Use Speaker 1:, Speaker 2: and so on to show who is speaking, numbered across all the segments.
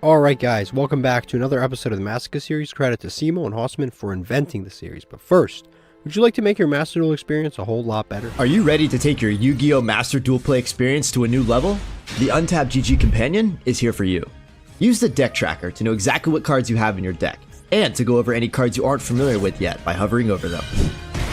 Speaker 1: Alright guys, welcome back to another episode of the Masochist series. Credit to Cimo and Hossman for inventing the series. But first, would you like to make your Master Duel experience a whole lot better?
Speaker 2: Are you ready to take your Yu-Gi-Oh! Master Duel Play experience to a new level? The Untapped GG Companion is here for you. Use the deck tracker to know exactly what cards you have in your deck, and to go over any cards you aren't familiar with yet by hovering over them.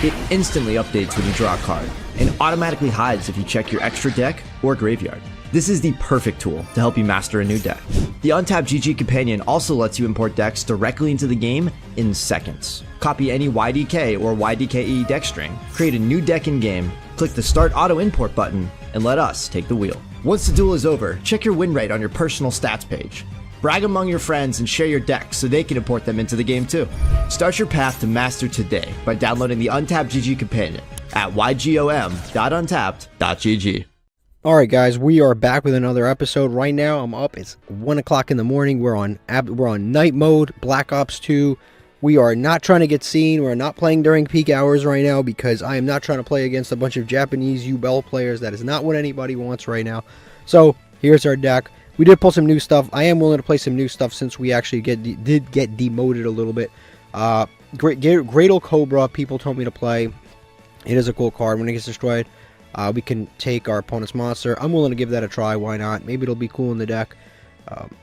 Speaker 2: It instantly updates when you draw a card, and automatically hides if you check your extra deck or graveyard. This is the perfect tool to help you master a new deck. The Untapped GG Companion also lets you import decks directly into the game in seconds. Copy any YDK or YDKE deck string, create a new deck in-game, click the Start Auto Import button, and let us take the wheel. Once the duel is over, check your win rate on your personal stats page. Brag among your friends and share your decks so they can import them into the game too. Start your path to master today by downloading the Untapped GG Companion at ygom.untapped.gg.
Speaker 1: Alright guys, we are back with another episode. Right now I'm up, it's 1 o'clock in the morning. We're on night mode, Black Ops 2. We are not trying to get seen. We're not playing during peak hours right now because I am not trying to play against a bunch of Japanese UBEL players. That is not what anybody wants right now. So here's our deck. We did pull some new stuff. I am willing to play some new stuff since we actually did get demoted a little bit. Gradle Cobra, people told me to play. It is a cool card. When it gets destroyed, we can take our opponent's monster. I'm willing to give that a try. Why not? Maybe it'll be cool in the deck.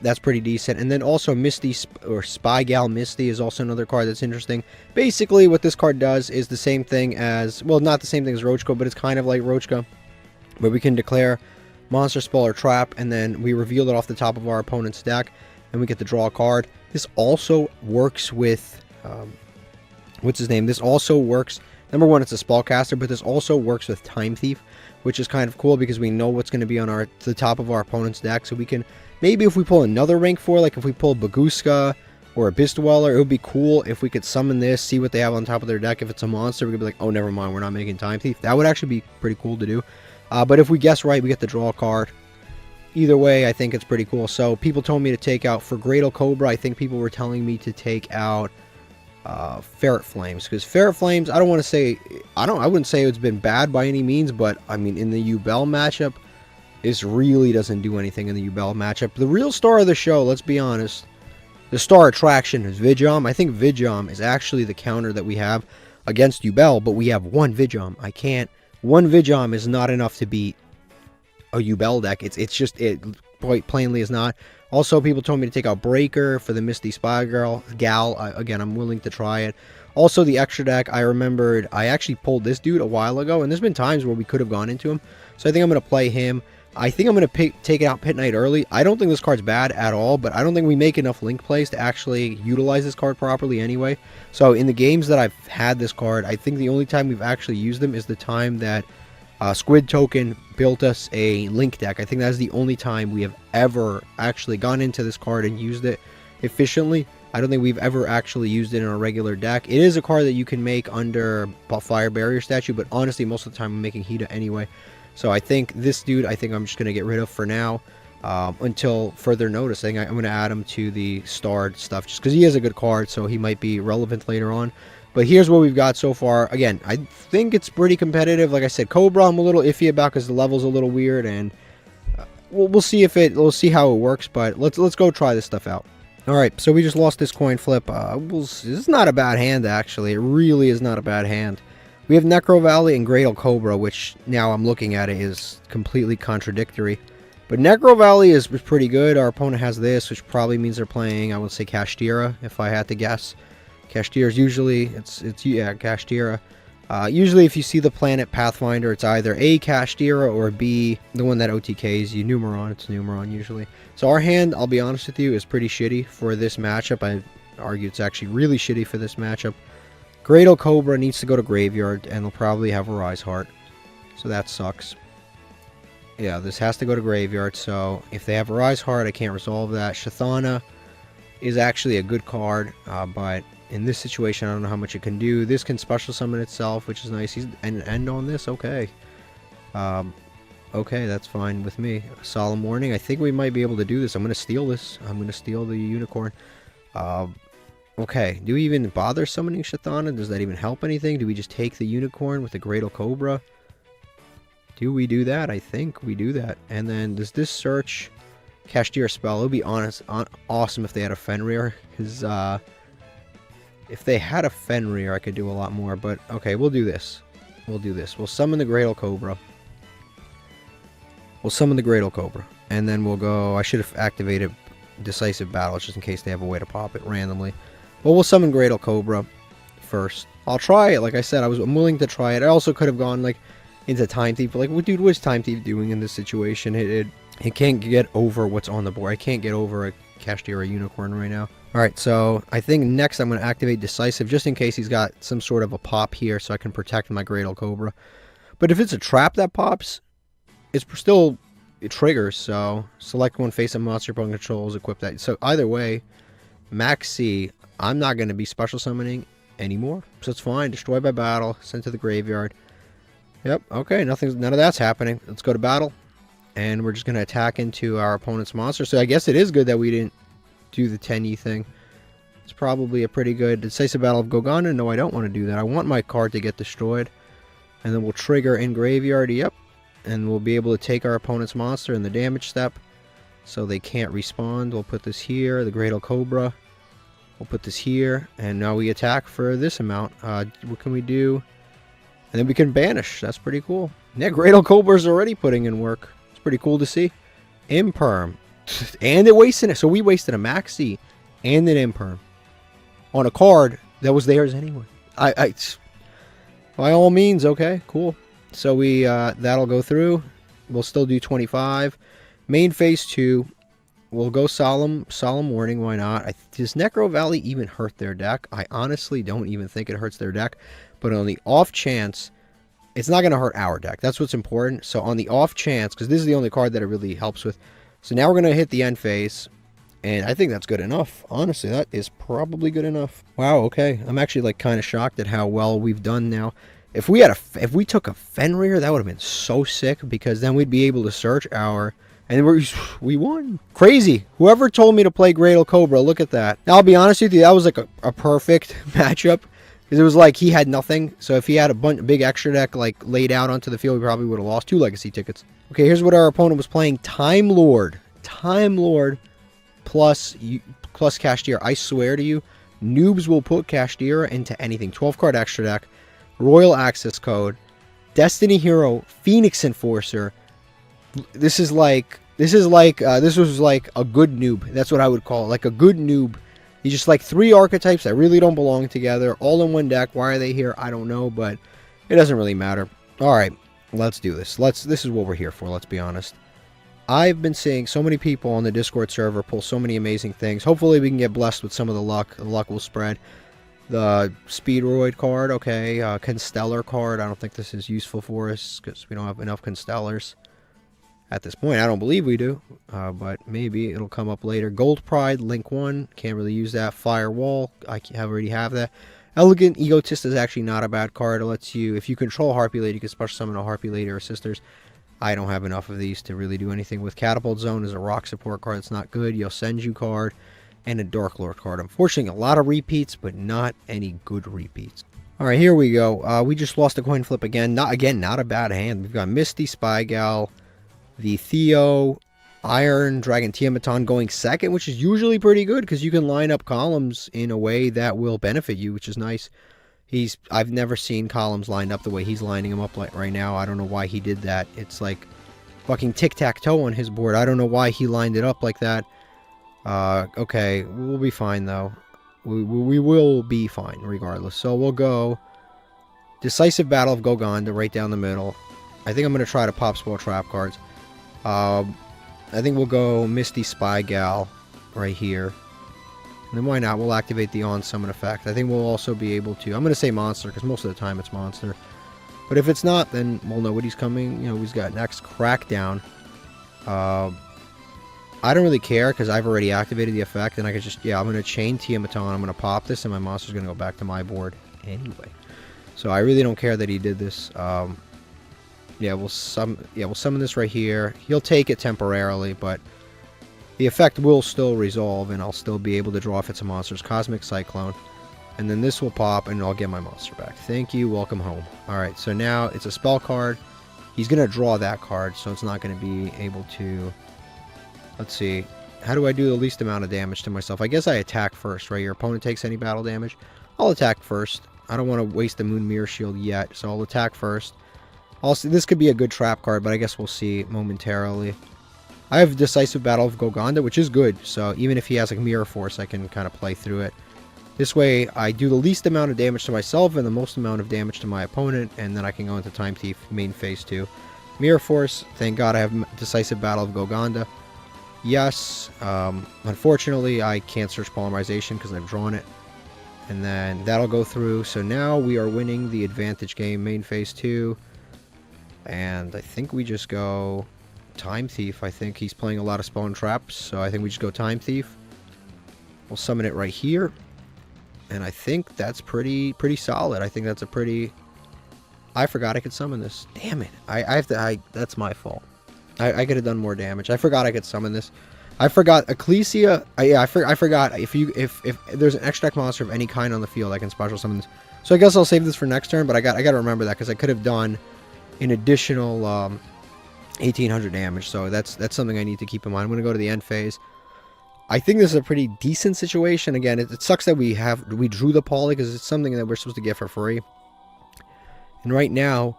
Speaker 1: That's pretty decent. And then also Misty, or Spy Gal Misty, is also another card that's interesting. Basically, what this card does is the same thing as, well, not the same thing as Roachko, but it's kind of like Roachko, where we can declare monster, spell, or trap, and then we reveal it off the top of our opponent's deck, and we get to draw a card. This also works with, what's his name? This also works, number one, it's a spellcaster, but this also works with Time Thief, which is kind of cool because we know what's going to be on the top of our opponent's deck, so we can, maybe if we pull another rank 4, like if we pull Baguska or Abyss Dweller, it would be cool if we could summon this, see what they have on top of their deck. If it's a monster, we could be like, oh, never mind, we're not making Time Thief. That would actually be pretty cool to do. But if we guess right, we get to draw a card. Either way, I think it's pretty cool. So people told me to take out, for Gradle Cobra, I think people were telling me to take out Ferret Flames, because Ferret Flames, I wouldn't say it's been bad by any means, but I mean, in the UBEL matchup, this really doesn't do anything in the UBEL matchup. The real star of the show, let's be honest, the star attraction is Yugioh. I think Yugioh is actually the counter that we have against UBEL, but we have one Yugioh. One Yugioh is not enough to beat a UBEL deck. It quite plainly is not. Also, people told me to take out Breaker for the Misty Spy Gal. Again, I'm willing to try it. Also, the extra deck, I remembered I actually pulled this dude a while ago, and there's been times where we could have gone into him. So I think I'm going to play him. I think I'm going to take out Pit Knight early. I don't think this card's bad at all, but I don't think we make enough link plays to actually utilize this card properly anyway. So in the games that I've had this card, I think the only time we've actually used them is the time that Squid Token built us a link deck. I think that's the only time we have ever actually gone into this card and used it efficiently. I don't think we've ever actually used it in a regular deck. It is a card that you can make under Fire Barrier Statue, but honestly, most of the time I'm making Hita anyway. So I think this dude, I'm just going to get rid of for now until further notice. I think I'm going to add him to the starred stuff just because he is a good card, so he might be relevant later on. But here's what we've got so far. Again, I think it's pretty competitive. Like I said, Cobra I'm a little iffy about because the level's a little weird, and we'll see how it works. But let's go try this stuff out. All right, so we just lost this coin flip. This is not a bad hand, actually. It really is not a bad hand. We have Necro Valley and Gradle Cobra, which now I'm looking at it is completely contradictory. But Necro Valley is pretty good. Our opponent has this, which probably means they're playing, I would say, Cashier, if I had to guess. Cashier is usually, yeah, Cashier. Usually if you see the planet Pathfinder, it's either A, Cashier, or B, the one that OTKs you, Numeron. It's Numeron usually. So our hand, I'll be honest with you, is pretty shitty for this matchup. I argue it's actually really shitty for this matchup. Gradle Cobra needs to go to Graveyard, and they'll probably have a Rise Heart. So that sucks. Yeah, this has to go to Graveyard, so if they have a Rise Heart, I can't resolve that. Shathana is actually a good card, but in this situation, I don't know how much it can do. This can special summon itself, which is nice. And end on this, okay. Okay, that's fine with me. Solemn Warning, I think we might be able to do this. I'm going to steal this. I'm going to steal the Unicorn. Okay, do we even bother summoning Shathana? Does that even help anything? Do we just take the Unicorn with the Gradle Cobra? Do we do that? I think we do that. And then does this search Cashier spell. It would be awesome if they had a Fenrir, because if they had a Fenrir, I could do a lot more. But okay, we'll do this. We'll summon the Greater Cobra. And then we'll go... I should have activated Decisive Battle just in case they have a way to pop it randomly. But we'll summon Greater Cobra first. I'll try it. Like I said, I'm willing to try it. I also could have gone like into Time Thief. But like, dude, what's Time Thief doing in this situation? It can't get over what's on the board. I can't get over a Cashier or a Unicorn right now. Alright, so I think next I'm going to activate Decisive just in case he's got some sort of a pop here so I can protect my Greater Cobra. But if it's a trap that pops, it's still... It triggers, so select one face of monster opponent controls, equip that. So either way, Max C, I'm not going to be special summoning anymore. So it's fine. Destroy by battle, sent to the graveyard. Yep, okay, none of that's happening. Let's go to battle. And we're just going to attack into our opponent's monster. So I guess it is good that we didn't do the 10E thing. It's probably a pretty good Decisive Battle of Goganda. No, I don't want to do that. I want my card to get destroyed. And then we'll trigger in graveyard. Yep. And we'll be able to take our opponent's monster in the damage step. So they can't respawn. We'll put this here. The Greater Cobra. We'll put this here. And now we attack for this amount. What can we do? And then we can banish. That's pretty cool. Yeah, Greater Cobra's already putting in work. It's pretty cool to see. Imperm. And it wasted it. So we wasted a Maxi and an Imperm on a card that was theirs anyway. By all means, okay, cool. So we that'll go through. We'll still do 25. Main phase 2. We'll go Solemn Warning. Why not? Does Necro Valley even hurt their deck? I honestly don't even think it hurts their deck. But on the off chance, it's not going to hurt our deck. That's what's important. So on the off chance, because this is the only card that it really helps with. So now we're going to hit the end phase. And I think that's good enough. Honestly, that is probably good enough. Wow, okay. I'm actually like kind of shocked at how well we've done now. If we took a Fenrir, that would have been so sick, because then we'd be able to search our... And we won. Crazy. Whoever told me to play Greater Cobra, look at that. Now, I'll be honest with you, that was like a perfect matchup. Because it was like he had nothing. So if he had a big extra deck like laid out onto the field, we probably would have lost 2 legacy tickets. Okay, here's what our opponent was playing. Time Lord. Time Lord plus Cashier. I swear to you, noobs will put Cashier into anything. 12-card extra deck. Royal Access Code, Destiny Hero, Phoenix Enforcer. This was like a good noob. That's what I would call it, like a good noob. You just like 3 archetypes that really don't belong together, all in one deck. Why are they here? I don't know, but it doesn't really matter. All right, let's do this. This is what we're here for. Let's be honest. I've been seeing so many people on the Discord server pull so many amazing things. Hopefully, we can get blessed with some of the luck. The luck will spread. The Speedroid card, okay. Constellar card, I don't think this is useful for us because we don't have enough Constellars. At this point, I don't believe we do, but maybe it'll come up later. Gold Pride, Link 1, can't really use that. Firewall, I already have that. Elegant Egotist is actually not a bad card. It lets you, if you control Harpy Lady, you can special summon a Harpy Lady or sisters. I don't have enough of these to really do anything with. Catapult Zone is a rock support card that's not good. Yosenju card. And a Dark Lord card. Unfortunately, a lot of repeats, but not any good repeats. Alright, here we go. We just lost a coin flip again. Not a bad hand. We've got Misty, Spy Gal, the Theo, Iron, Dragon Tiamaton going second, which is usually pretty good because you can line up columns in a way that will benefit you, which is nice. I've never seen columns lined up the way he's lining them up like right now. I don't know why he did that. It's like fucking tic-tac-toe on his board. I don't know why he lined it up like that. Okay, we'll be fine though. We will be fine regardless. So we'll go Decisive Battle of Goganda right down the middle. I think I'm going to try to pop Spoil Trap cards. I think we'll go Misty Spy Gal right here. And then why not? We'll activate the On Summon effect. I think we'll also be able to... I'm going to say Monster because most of the time it's Monster. But if it's not, then we'll know what he's coming. You know, he's got next Crackdown. I don't really care because I've already activated the effect, and I can just, I'm going to chain Tiamaton, I'm going to pop this, and my monster's going to go back to my board anyway. So I really don't care that he did this. We'll summon this right here. He'll take it temporarily, but the effect will still resolve, and I'll still be able to draw if it's a monster's Cosmic Cyclone. And then this will pop, and I'll get my monster back. Thank you, welcome home. Alright, so now it's a spell card. He's going to draw that card, so it's not going to be able to... Let's see. How do I do the least amount of damage to myself? I guess I attack first, right? Your opponent takes any battle damage. I'll attack first. I don't want to waste the Moon Mirror Shield yet, so I'll attack first. Also, this could be a good trap card, but I guess we'll see momentarily. I have Decisive Battle of Golgonda, which is good, so even if he has like Mirror Force, I can kind of play through it. This way, I do the least amount of damage to myself and the most amount of damage to my opponent, and then I can go into Time Thief main phase 2. Mirror Force, thank God I have Decisive Battle of Golgonda. Yes, unfortunately I can't search Polymerization because I've drawn it. And then that'll go through. So now we are winning the advantage game, main phase 2. And I think we just go Time Thief. I think he's playing a lot of Spawn Traps, so I think we just go Time Thief. We'll summon it right here. And I think that's pretty solid. I think that's a pretty... I forgot I could summon this. Damn it. That's my fault. I could have done more damage. I forgot I could summon this. I forgot Ecclesia. I forgot if there's an extra deck monster of any kind on the field, I can special summon this. So I guess I'll save this for next turn, but I got to remember that because I could have done an additional 1800 damage. So that's something I need to keep in mind. I'm going to go to the end phase. I think this is a pretty decent situation. Again, it sucks that we drew the Poly because it's something that we're supposed to get for free. And right now,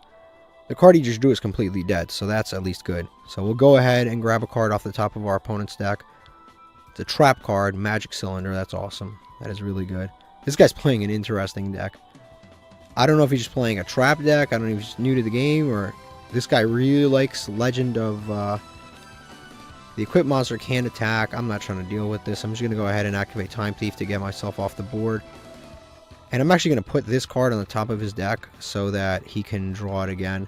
Speaker 1: the card he just drew is completely dead, so that's at least good. So we'll go ahead and grab a card off the top of our opponent's deck. It's a trap card, Magic Cylinder. That's awesome. That is really good. This guy's playing an interesting deck. I don't know if he's just playing a trap deck. I don't know if he's new to the game, or this guy really likes Legend of... the equipped monster can attack. I'm not trying to deal with this. I'm just going to go ahead and activate Time Thief to get myself off the board. And I'm actually going to put this card on the top of his deck so that he can draw it again.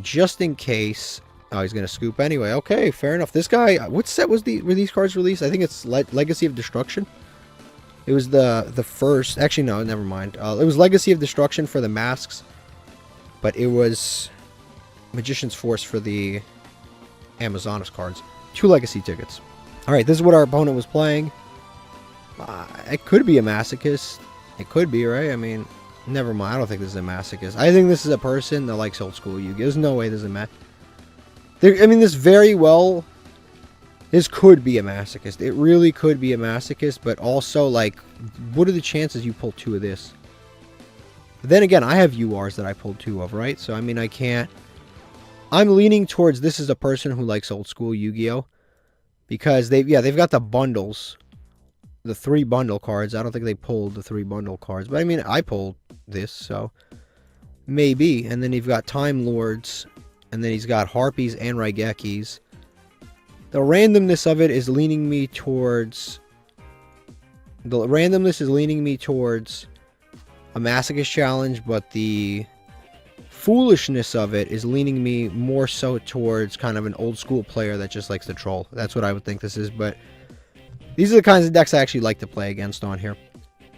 Speaker 1: Just in case... Oh, he's going to scoop anyway. Okay, fair enough. This guy... What set were these cards released? I think it's Legacy of Destruction. It was the first... Actually, no, never mind. It was Legacy of Destruction for the masks. But it was Magician's Force for the Amazonas cards. 2 Legacy tickets. Alright, this is what our opponent was playing. It could be a Masochist. It could be, right? I mean, never mind. I don't think this is a Masochist. I think this is a person that likes old school Yu-Gi-Oh! There's no way this is a I mean, this very well... This could be a Masochist. It really could be a Masochist, but also, like, what are the chances you pull 2 of this? But then again, I have URs that I pulled 2 of, right? So, I mean, I can't... I'm leaning towards this is a person who likes old school Yu-Gi-Oh! Because they've got the bundles. The 3 bundle cards. I don't think they pulled the 3 bundle cards. But I mean, I pulled this, so maybe. And then you've got Time Lords. And then he's got Harpies and Raigekis. The randomness of it is leaning me towards... The randomness is leaning me towards a Masochist challenge, but the foolishness of it is leaning me more so towards kind of an old school player that just likes to troll. That's what I would think this is, but these are the kinds of decks I actually like to play against on here.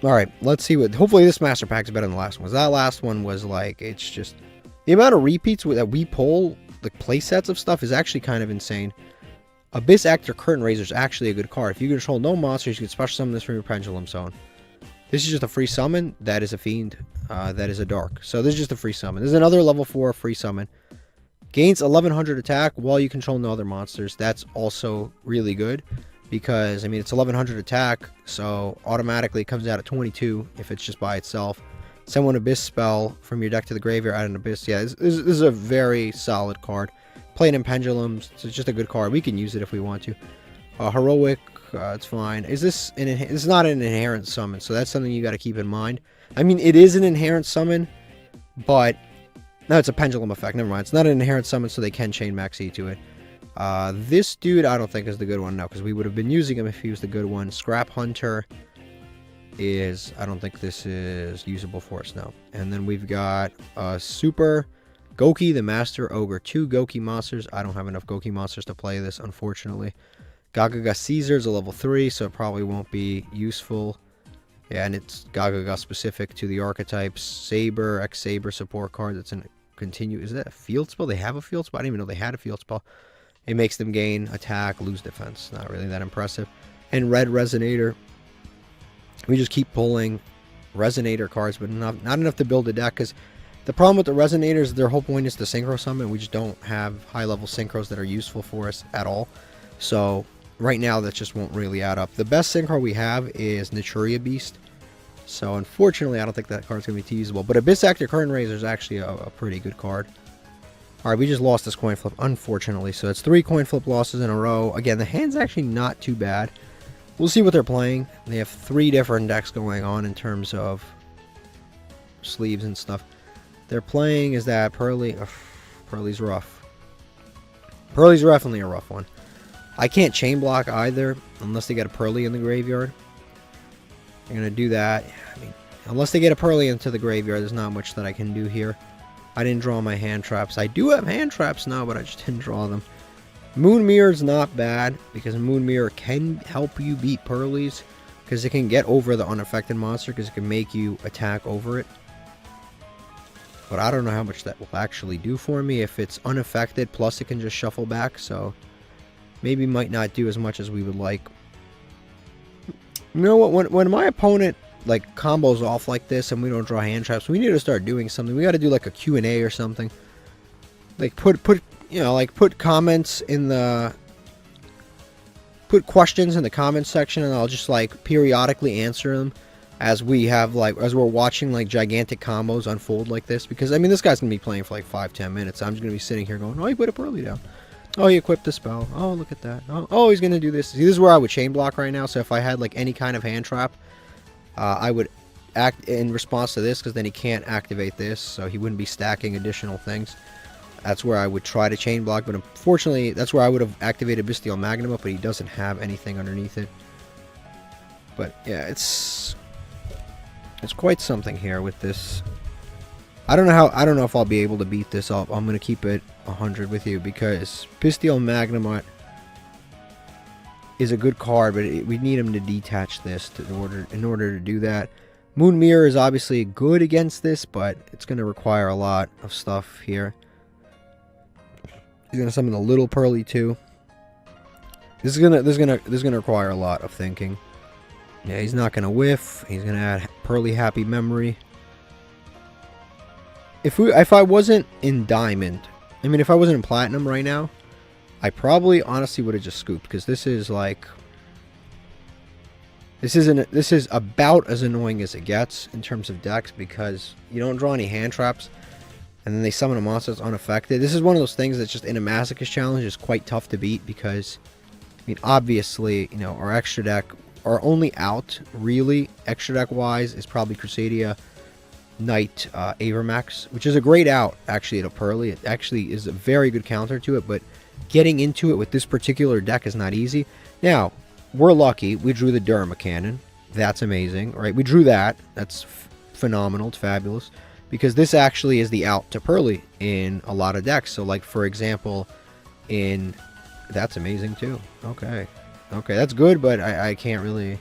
Speaker 1: Alright, let's see what... Hopefully this Master Pack is better than the last one. That last one was like... It's just... The amount of repeats that we pull, the play sets of stuff, is actually kind of insane. Abyss Actor Curtain Raiser is actually a good card. If you control no monsters, you can special summon this from your Pendulum Zone. This is just a free summon. That is a Fiend. That is a Dark. So this is just a free summon. This is another level 4 free summon. Gains 1100 attack while you control no other monsters. That's also really good. Because, I mean, it's 1100 attack. So automatically it comes out at 22 if it's just by itself. Send one Abyss spell from your deck to the graveyard, add an Abyss. Yeah, this is a very solid card. Playing in Pendulums. It's just a good card. We can use it if we want to. Heroic. It's fine. It's not an inherent summon, so that's something you got to keep in mind. I mean, it is an inherent summon, but no, it's a pendulum effect. Never mind. It's not an inherent summon, so they can chain Maxi to it. This dude, I don't think is the good one now, because we would have been using him if he was the good one. Scrap Hunter is... I don't think this is usable for us now. And then we've got Super Goki, the Master Ogre. 2 Goki monsters. I don't have enough Goki monsters to play this, unfortunately. Gagaga Caesar is a level 3, so it probably won't be useful. Yeah, and it's Gagaga specific to the archetypes. Saber, X-Saber support card. That's in continue. Is that a field spell? They have a field spell? I didn't even know they had a field spell. It makes them gain attack, lose defense. Not really that impressive. And Red Resonator. We just keep pulling Resonator cards, but not enough to build a deck, because the problem with the Resonators, their whole point is to synchro summon. We just don't have high-level synchros that are useful for us at all. So right now that just won't really add up. The best sync card we have is Naturia Beast. So unfortunately I don't think that card's going to be too usable. But Abyss Actor Curtain Raiser is actually a pretty good card. Alright, we just lost this coin flip, unfortunately. So it's 3 coin flip losses in a row. Again, the hand's actually not too bad. We'll see what they're playing. They have 3 different decks going on in terms of sleeves and stuff. They're playing is that Pearly. Ugh, Pearly's rough. Pearly's definitely a rough one. I can't chain block either unless they get a Pearly in the graveyard. I'm going to do that. I mean, unless they get a Pearly into the graveyard, there's not much that I can do here. I didn't draw my hand traps. I do have hand traps now, but I just didn't draw them. Moon Mirror's not bad, because Moon Mirror can help you beat Pearlies, because it can get over the unaffected monster, because it can make you attack over it. But I don't know how much that will actually do for me. If it's unaffected, plus it can just shuffle back, so maybe might not do as much as we would like. You know what, when my opponent like combos off like this and we don't draw hand traps, we need to start doing something. We got to do like a Q&A or something. Like put comments in the questions in the comments section, and I'll just like periodically answer them as we're watching like gigantic combos unfold like this. Because I mean, this guy's gonna be playing for like 5-10 minutes. I'm just gonna be sitting here going, oh, he put a Pearly down. Oh, he equipped the spell. Oh, look at that. Oh, he's gonna do this. See, this is where I would chain block right now. So if I had like any kind of hand trap, I would act in response to this, because then he can't activate this, so he wouldn't be stacking additional things. That's where I would try to chain block, but unfortunately, that's where I would have activated Bestial Magnum, but he doesn't have anything underneath it. But yeah, it's quite something here with this. I don't know if I'll be able to beat this up. I'm gonna keep it 100 with you, because Bestial Magnum is a good card, but we need him to detach this in order to do that. Moon Mirror is obviously good against this, but it's going to require a lot of stuff here. He's going to summon a little Pearly too. This is gonna require a lot of thinking. Yeah, he's not going to whiff. He's going to add Pearly Happy Memory. If I wasn't in Diamond, I mean, if I wasn't in Platinum right now, I probably honestly would have just scooped, because this is like, this is about as annoying as it gets in terms of decks, because you don't draw any hand traps, and then they summon a monster that's unaffected. This is one of those things that's just in a Masochist challenge is quite tough to beat, because I mean, obviously, you know, our extra deck, our only out really extra deck wise is probably Crusadia Knight Avermax, which is a great out actually at a Pearly. It actually is a very good counter to it, but getting into it with this particular deck is not easy. Now, we're lucky. We drew the Durham Cannon. That's amazing. All right, we drew that. That's phenomenal. It's fabulous. Because this actually is the out to Pearly in a lot of decks. So, like, for example, in... That's amazing, too. Okay. Okay, that's good, but I can't really...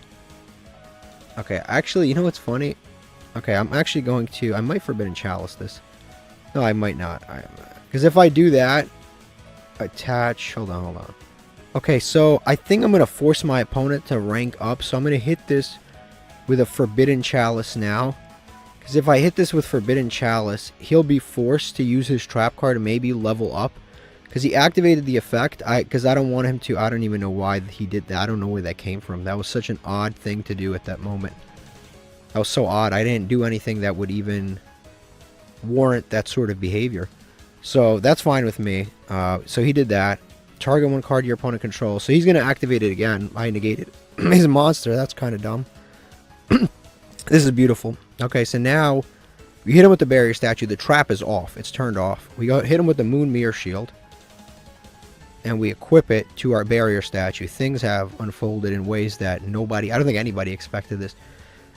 Speaker 1: Okay, actually, you know what's funny? Okay, I'm actually going to... I might Forbidden Chalice this. No, I might not. Because if I do that... Attach. Hold on. Okay, so I think I'm going to force my opponent to rank up. So I'm going to hit this with a Forbidden Chalice now. Because if I hit this with Forbidden Chalice, he'll be forced to use his trap card to maybe level up. Because he activated the effect. Because I don't want him to. I don't even know why he did that. I don't know where that came from. That was such an odd thing to do at that moment. That was so odd. I didn't do anything that would even warrant that sort of behavior. So that's fine with me. So he did that. Target one card your opponent controls. So he's going to activate it again. I negated his monster. That's kind of dumb. This is beautiful. Okay, so now we hit him with the barrier statue. The trap is off. It's turned off. We hit him with the Moon Mirror Shield. And we equip it to our barrier statue. Things have unfolded in ways that I don't think anybody expected this.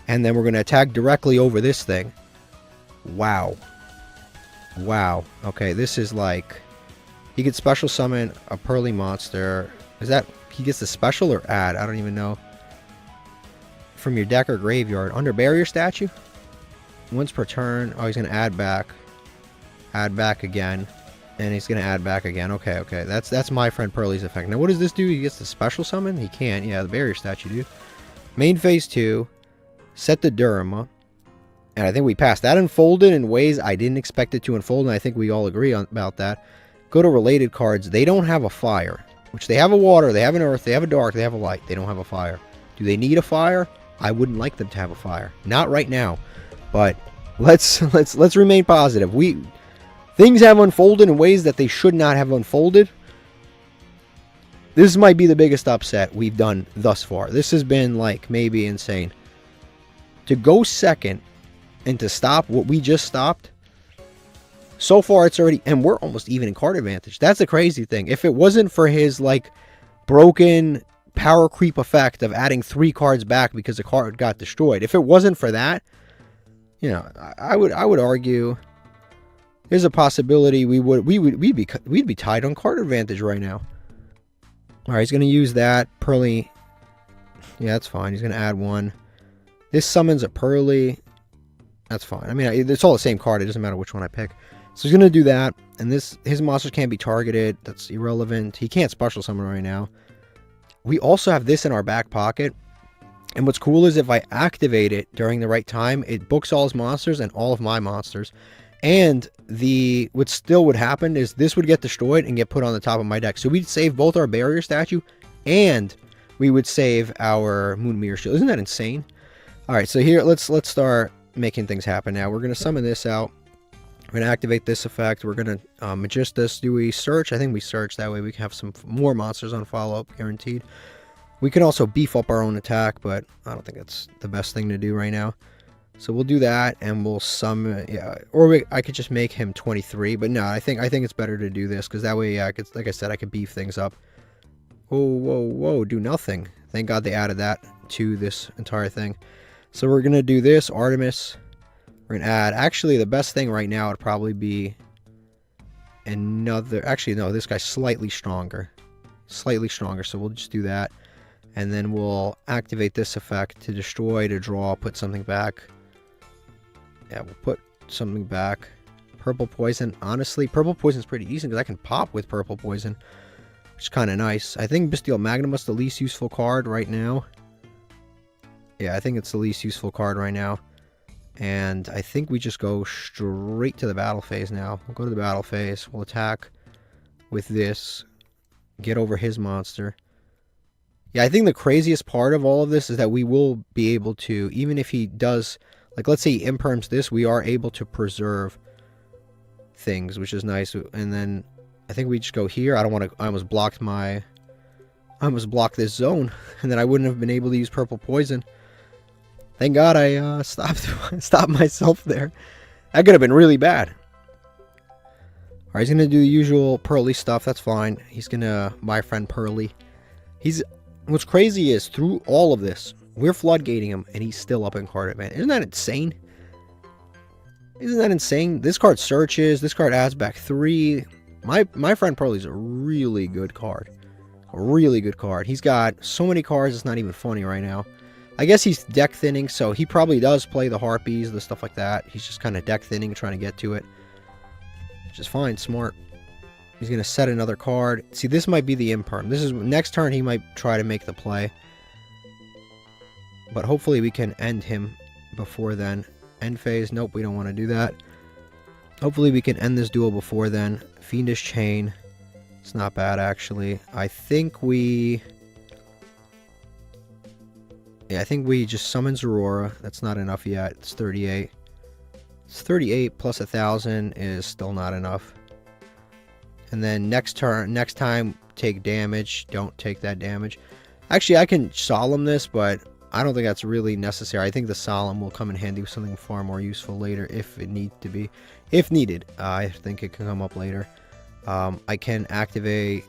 Speaker 1: And then we're going to attack directly over this thing. Wow. Wow. Okay, this is like... He could special summon a Pearly monster. Is that... He gets the special or add? I don't even know. From your deck or graveyard. Under barrier statue? Once per turn. Oh, he's going to add back. Add back again. And he's going to add back again. Okay, okay. That's my friend Pearly's effect. Now, what does this do? He gets the special summon? He can't. Yeah, the barrier statue, dude. Main phase 2. Set the Durham. And I think we passed. That unfolded in ways I didn't expect it to unfold, and I think we all agree about that. Go to related cards. They don't have a fire. which they have a water, they have an earth, they have a dark, they have a light. They don't have a fire. Do they need a fire? I wouldn't like them to have a fire. Not right now. But let's remain positive. Things have unfolded in ways that they should not have unfolded. This might be the biggest upset we've done thus far. This has been like maybe insane. To go second and to stop what we just stopped. So far it's already, and we're almost even in card advantage. That's the crazy thing. If it wasn't for his like broken power creep effect of adding 3 cards back because the card got destroyed. If it wasn't for that, you know, I would argue there's a possibility we'd be tied on card advantage right now. All right, he's gonna use that Pearly. Yeah, that's fine. He's gonna add 1. This summons a Pearly. That's fine. I mean, it's all the same card. It doesn't matter which one I pick. So he's gonna do that, and his monsters can't be targeted. That's irrelevant. He can't special summon right now. We also have this in our back pocket. And what's cool is if I activate it during the right time, it books all his monsters and all of my monsters. And what still would happen is this would get destroyed and get put on the top of my deck. So we'd save both our barrier statue and we would save our Moon Mirror Shield. Isn't that insane? All right, so here let's start making things happen now. We're going to summon this out. We're going to activate this effect. We're going to Magistus. Do we search? I think we search. That way we can have some more monsters on follow-up, guaranteed. We can also beef up our own attack, but I don't think that's the best thing to do right now. So we'll do that, and we'll summon, yeah, or I could just make him 23, but no, I think it's better to do this, because that way, yeah, like I said, I could beef things up. Whoa, do nothing. Thank God they added that to this entire thing. So we're going to do this, Artemis. We're going to add, actually, the best thing right now would probably be another, actually, no, this guy's slightly stronger, so we'll just do that. And then we'll activate this effect to destroy, to draw, put something back. Yeah, we'll put something back. Purple Poison. Honestly, Purple Poison's pretty decent because I can pop with Purple Poison, which is kind of nice. I think Bestial Magnimus the least useful card right now. Yeah, I think it's the least useful card right now. And I think we just go straight to the battle phase now. We'll go to the battle phase. We'll attack with this. Get over his monster. Yeah, I think the craziest part of all of this is that we will be able to, even if he does, like let's say he imperms this, we are able to preserve things, which is nice. And then I think we just go here. I almost blocked this zone, and then I wouldn't have been able to use Purple Poison. Thank God I stopped myself there. That could have been really bad. Alright, he's going to do the usual Pearly stuff. That's fine. He's going to, my friend Pearly. What's crazy is, through all of this, we're floodgating him, and he's still up in card advantage. Isn't that insane? Isn't that insane? This card searches. This card adds back 3. My friend Pearly's a really good card. A really good card. He's got so many cards, it's not even funny right now. I guess he's deck thinning, so he probably does play the Harpies, the stuff like that. He's just kind of deck thinning, trying to get to it. Which is fine, smart. He's going to set another card. See, this might be the imperm. This is next turn he might try to make the play. But hopefully we can end him before then. End phase. Nope, we don't want to do that. Hopefully we can end this duel before then. Fiendish Chain. It's not bad, actually. I think we just summons Aurora. That's not enough yet. It's 38. It's 38 plus 1,000 is still not enough. And then next time, take damage. Don't take that damage. Actually, I can Solemn this, but I don't think that's really necessary. I think the Solemn will come in handy with something far more useful later if it needs to be. If needed, I think it can come up later. I can activate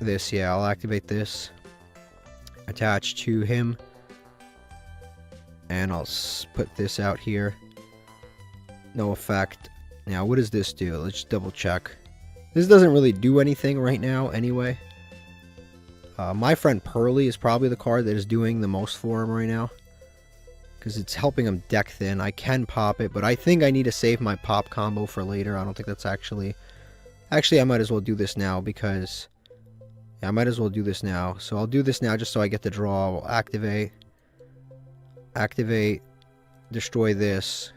Speaker 1: this. Yeah, I'll activate this. Attach to him. And I'll put this out here. No effect. Now, what does this do? Let's just double check. This doesn't really do anything right now anyway. My friend Pearly is probably the card that is doing the most for him right now. Because it's helping him deck thin. I can pop it, but I think I need to save my pop combo for later. I don't think that's actually... Actually, I might as well do this now because... Yeah, I might as well do this now. So I'll do this now just so I get the draw. We'll activate. Activate. Destroy this.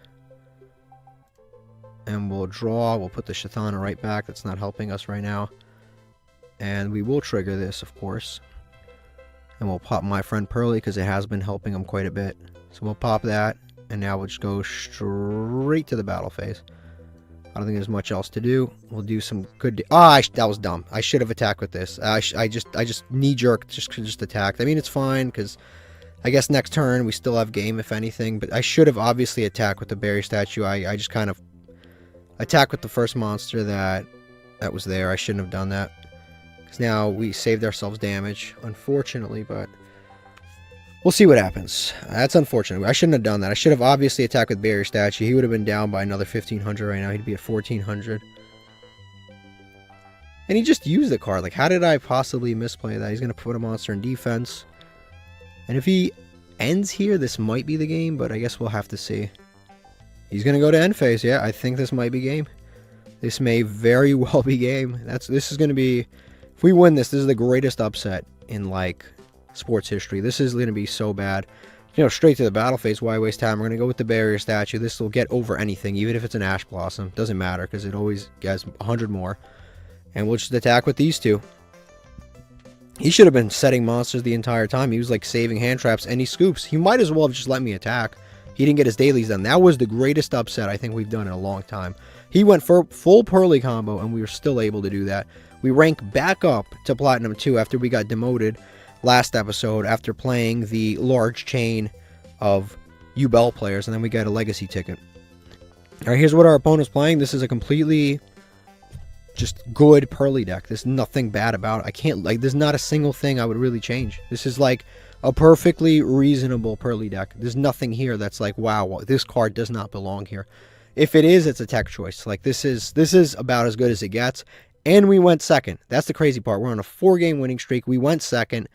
Speaker 1: And we'll draw. We'll put the Shatana right back. That's not helping us right now. And we will trigger this, of course. And we'll pop my friend Pearly because it has been helping him quite a bit. So we'll pop that. And now we'll just go straight to the battle phase. I don't think there's much else to do. We'll do some good... that was dumb. I should have attacked with this. I just knee-jerk, just attacked. I mean, it's fine, because I guess next turn we still have game, if anything. But I should have obviously attacked with the berry statue. I just kind of attacked with the first monster that was there. I shouldn't have done that. Because now we saved ourselves damage, unfortunately, but... we'll see what happens. That's unfortunate. I shouldn't have done that. I should have obviously attacked with Barrier Statue. He would have been down by another 1,500 right now. He'd be at 1,400. And he just used the card. Like, how did I possibly misplay that? He's going to put a monster in defense. And if he ends here, this might be the game, but I guess we'll have to see. He's going to go to end phase. Yeah, I think this might be game. This may very well be game. This is going to be... if we win this is the greatest upset in, like... sports history. This is going to be so bad. You know, straight to the battle phase. Why waste time? We're going to go with the barrier statue. This will get over anything, even if it's an ash blossom. Doesn't matter, because it always gets 100 more. And we'll just attack with these two. He should have been setting monsters the entire time. He was like saving hand traps, and he scoops. He might as well have just let me attack. He didn't get his dailies done. That was the greatest upset I think we've done in a long time. He went for full Pearly combo, and we were still able to do that. We rank back up to Platinum 2 after we got demoted last episode after playing the large chain of UBell players, and then we got a legacy ticket. Alright, here's what our opponent's playing. This is a completely just good Pearly deck. There's nothing bad about it. I can't, like, there's not a single thing I would really change. This is like a perfectly reasonable Pearly deck. There's nothing here that's like, wow, this card does not belong here. If it is, it's a tech choice. Like, this is about as good as it gets. And we went second. That's the crazy part. We're on a 4-game winning streak. We went second.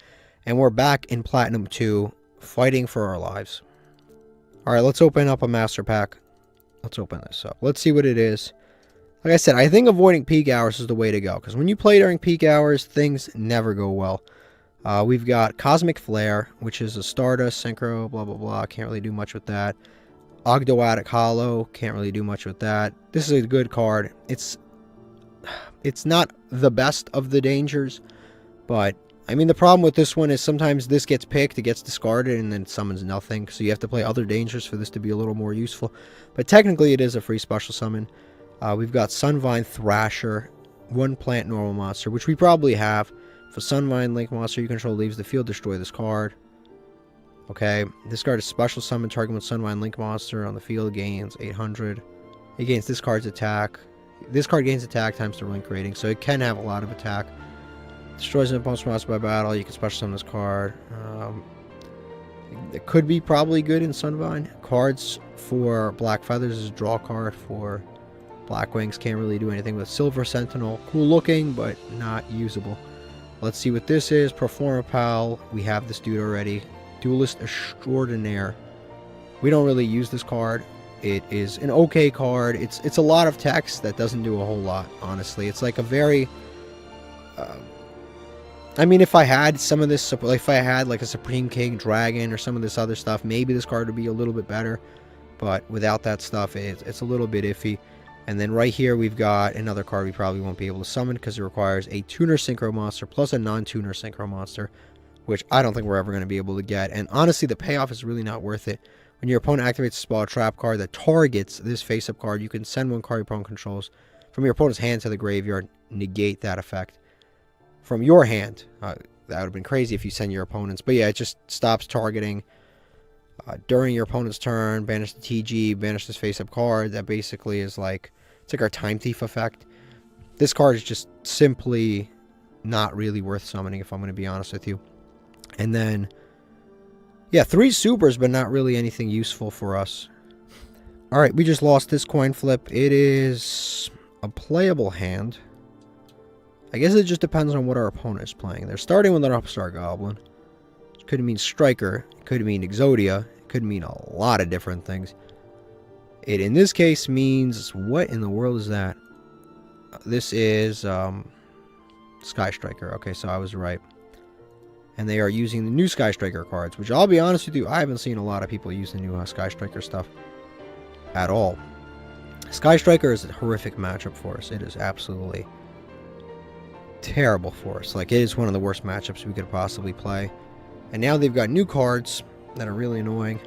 Speaker 1: And we're back in Platinum 2, fighting for our lives. Alright, let's open up a Master Pack. Let's open this up. Let's see what it is. Like I said, I think avoiding peak hours is the way to go. Because when you play during peak hours, things never go well. We've got Cosmic Flare, which is a Stardust, Synchro, blah, blah, blah. Can't really do much with that. Ogdoadic Hollow. Can't really do much with that. This is a good card. It's not the best of the dangers, but... I mean, the problem with this one is sometimes this gets picked, it gets discarded, and then it summons nothing. So you have to play other dangers for this to be a little more useful. But technically, it is a free special summon. We've got Sunvine Thrasher, 1 plant normal monster, which we probably have. If a Sunvine Link monster you control leaves the field, destroy this card. Okay, this card is special summon, target with Sunvine Link monster on the field, gains 800. It gains this card's attack. This card gains attack times the link rating, so it can have a lot of attack. Destroys an opponent's monster by battle. You can special summon this card. It could be probably good in Sunvine. Cards for Black Feathers is a draw card for Black Wings. Can't really do anything with Silver Sentinel. Cool looking, but not usable. Let's see what this is. Performa Pal. We have this dude already. Duelist Extraordinaire. We don't really use this card. It is an okay card. It's a lot of text that doesn't do a whole lot, honestly. It's like a very... I mean, if I had some of this, if I had like a Supreme King Dragon or some of this other stuff, maybe this card would be a little bit better. But without that stuff, it's a little bit iffy. And then right here, we've got another card we probably won't be able to summon because it requires a Tuner Synchro monster plus a non-Tuner Synchro monster, which I don't think we're ever going to be able to get. And honestly, the payoff is really not worth it. When your opponent activates a spell or trap card that targets this face-up card, you can send 1 card your opponent controls from your opponent's hand to the graveyard, negate that effect. From your hand. That would have been crazy if you send your opponents. But yeah, it just stops targeting during your opponent's turn. Banish the TG, banish this face-up card. That basically is like, it's like our Time Thief effect. This card is just simply not really worth summoning, if I'm going to be honest with you. And then, yeah, 3 supers, but not really anything useful for us. Alright, we just lost this coin flip. It is a playable hand. I guess it just depends on what our opponent is playing. They're starting with an Upstart Goblin. It could mean Striker. It could mean Exodia. It could mean a lot of different things. It, in this case, means... what in the world is that? This is Sky Striker. Okay, so I was right. And they are using the new Sky Striker cards, which I'll be honest with you, I haven't seen a lot of people use the new Sky Striker stuff at all. Sky Striker is a horrific matchup for us. It is absolutely terrible for us. Like, it is one of the worst matchups we could possibly play. And now they've got new cards that are really annoying.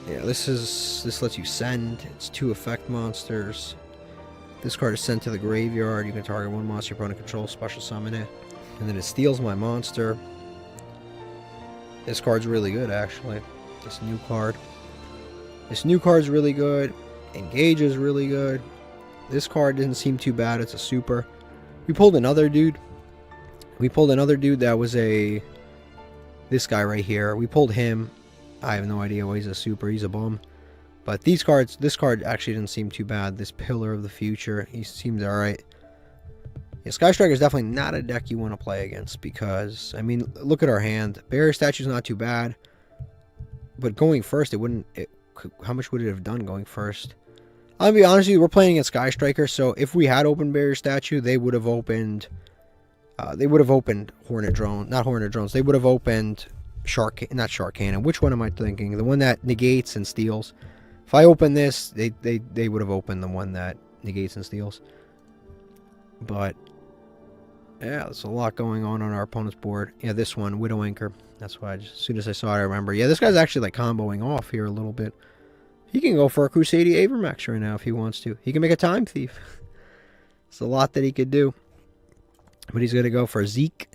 Speaker 1: Yeah, this lets you send. It's 2 effect monsters. This card is sent to the graveyard. You can target 1 monster your opponent controls, special summon it. And then it steals my monster. This card's really good, actually. This new card. This new card's really good. Engage is really good. This card didn't seem too bad. It's a super. We pulled another dude. We pulled another dude that was a... This guy right here. We pulled him. I have no idea why he's a super. He's a bum. But these cards... This card actually didn't seem too bad. This Pillar of the Future. He seems alright. Yeah, Sky Striker is definitely not a deck you want to play against. Because, I mean, look at our hand. Barrier Statue's not too bad. But going first, it wouldn't... how much would it have done going first? I'll be honest with you, we're playing against Sky Striker, so if we had opened Barrier Statue, they would have opened Hornet Drone, not Hornet Drones. They would have opened not Shark Cannon. Which one am I thinking? The one that negates and steals. If I open this, they would have opened the one that negates and steals. But yeah, there's a lot going on our opponent's board. Yeah, this one, Widow Anchor. That's why as soon as I saw it, I remember. Yeah, this guy's actually like comboing off here a little bit. He can go for a Crusadia Avermax right now if he wants to. He can make a Time Thief. It's a lot that he could do. But he's going to go for Zeke.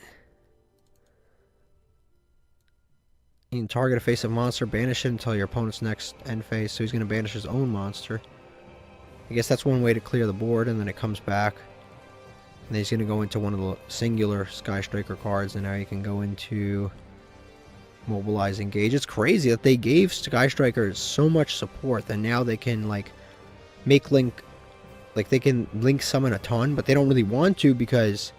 Speaker 1: You can target a face of monster, banish it until your opponent's next end phase. So he's going to banish his own monster. I guess that's one way to clear the board, and then it comes back. And then he's going to go into one of the singular Sky Striker cards, and now you can go into... Mobilize, Engage. It's crazy that they gave Sky Striker so much support that now they can like make Link, like they can Link summon a ton, but they don't really want to because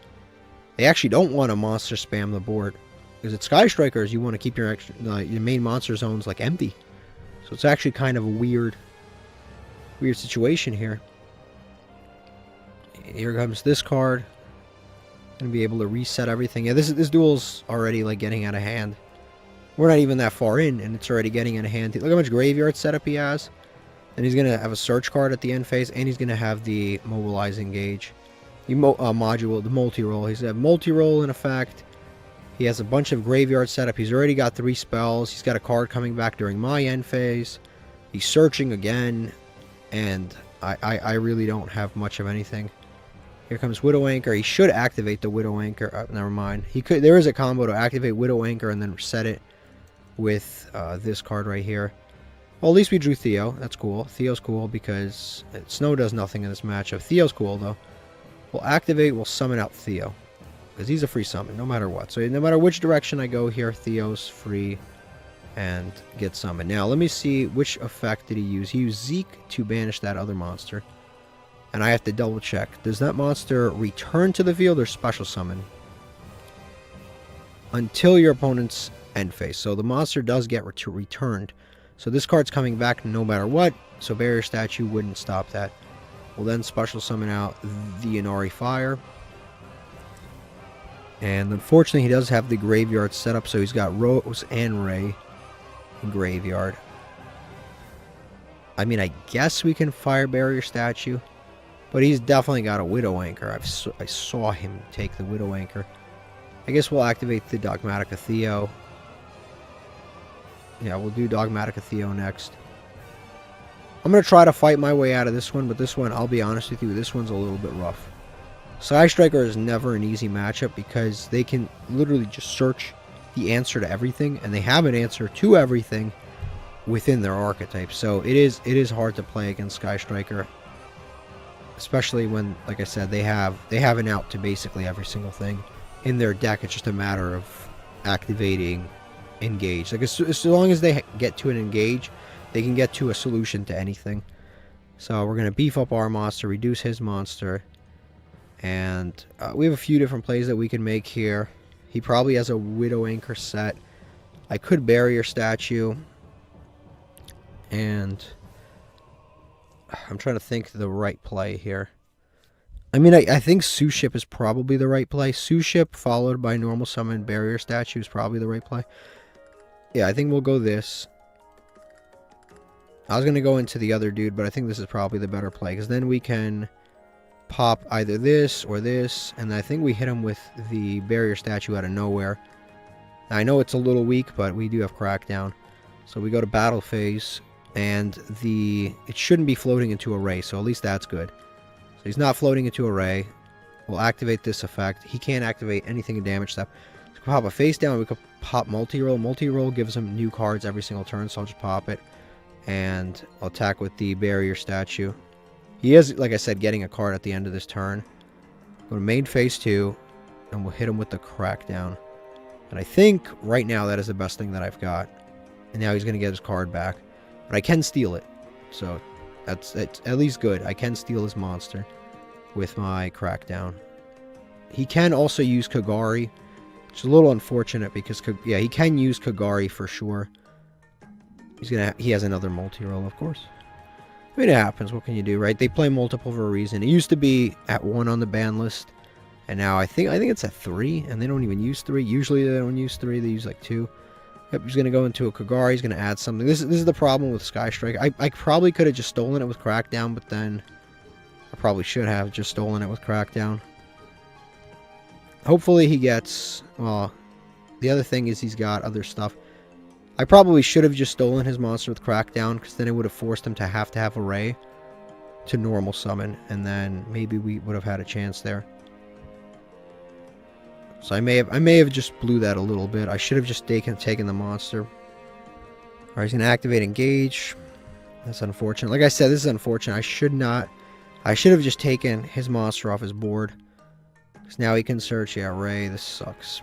Speaker 1: they actually don't want to monster spam the board. Because at Sky Strikers, you want to keep your main monster zones like empty. So it's actually kind of a weird situation here. Here comes this card. Gonna be able to reset everything. Yeah, this duel's already like getting out of hand. We're not even that far in, and it's already getting in a hand. Look how much graveyard setup he has. And he's going to have a search card at the end phase, and he's going to have the Mobilize Engage. The module, the multi-roll. He's got multi-roll in effect. He has a bunch of graveyard setup. He's already got 3 spells. He's got a card coming back during my end phase. He's searching again, and I really don't have much of anything. Here comes Widow Anchor. He should activate the Widow Anchor. Never mind. He could. There is a combo to activate Widow Anchor and then set it with this card right here. Well, at least we drew Theo. That's cool. Theo's cool because Snow does nothing in this matchup. Theo's cool, though. We'll activate, we'll summon out Theo. Because he's a free summon, no matter what. So no matter which direction I go here, Theo's free and get summoned. Now, let me see which effect did he use. He used Zeke to banish that other monster. And I have to double check. Does that monster return to the field or special summon? Until your opponent's end phase. So the monster does get returned. So this card's coming back no matter what. So Barrier Statue wouldn't stop that. We'll then special summon out the Inari Fire. And unfortunately he does have the graveyard set up. So he's got Rose and Ray in graveyard. I mean, I guess we can fire Barrier Statue. But he's definitely got a Widow Anchor. I saw him take the Widow Anchor. I guess we'll activate the Dogmatica Theo. Yeah, we'll do Dogmatica Theo next. I'm going to try to fight my way out of this one, but this one, I'll be honest with you, this one's a little bit rough. Sky Striker is never an easy matchup because they can literally just search the answer to everything, and they have an answer to everything within their archetype. So it is hard to play against Sky Striker, especially when, like I said, they have an out to basically every single thing in their deck. It's just a matter of activating Engage. Like as long as they get to an Engage, they can get to a solution to anything. So we're going to beef up our monster, reduce his monster, and we have a few different plays that we can make here. He probably has a Widow Anchor set. I could Barrier Statue, and I'm trying to think the right play here. I mean, I think Sue Ship is probably the right play. Sue Ship followed by normal summon Barrier Statue is probably the right play. Yeah, I think we'll go this. I was going to go into the other dude, but I think this is probably the better play, because then we can pop either this or this, and I think we hit him with the barrier statue out of nowhere. Now, I know it's a little weak, but we do have crackdown. So we go to battle phase, and it shouldn't be floating into array, so at least that's good. So he's not floating into array. We'll activate this effect. He can't activate anything in damage step. So we can pop a face down, we could pop multi-roll. Multi-roll gives him new cards every single turn, so I'll just pop it. And I'll attack with the barrier statue. He is, like I said, getting a card at the end of this turn. Go to main phase 2, and we'll hit him with the crackdown. And I think right now that is the best thing that I've got. And now he's going to get his card back. But I can steal it. So it's at least good. I can steal his monster with my crackdown. He can also use Kagari. It's a little unfortunate because, yeah, he can use Kagari for sure. He has another multi-roll, of course. I mean, it happens. What can you do, right? They play multiple for a reason. It used to be at 1 on the ban list, and now I think it's at 3, and they don't even use 3. Usually they don't use 3. They use like 2. Yep, he's going to go into a Kagari. He's going to add something. This is the problem with Sky Strike. I probably could have just stolen it with Crackdown, but then I probably should have just stolen it with Crackdown. Hopefully he gets... Well, the other thing is he's got other stuff. I probably should have just stolen his monster with Crackdown, because then it would have forced him to have Array to normal summon, and then maybe we would have had a chance there. So I may have just blew that a little bit. I should have just taken the monster. Alright, he's going to activate Engage. That's unfortunate. Like I said, this is unfortunate. I should have just taken his monster off his board. Because now he can search. Yeah, Ray, this sucks.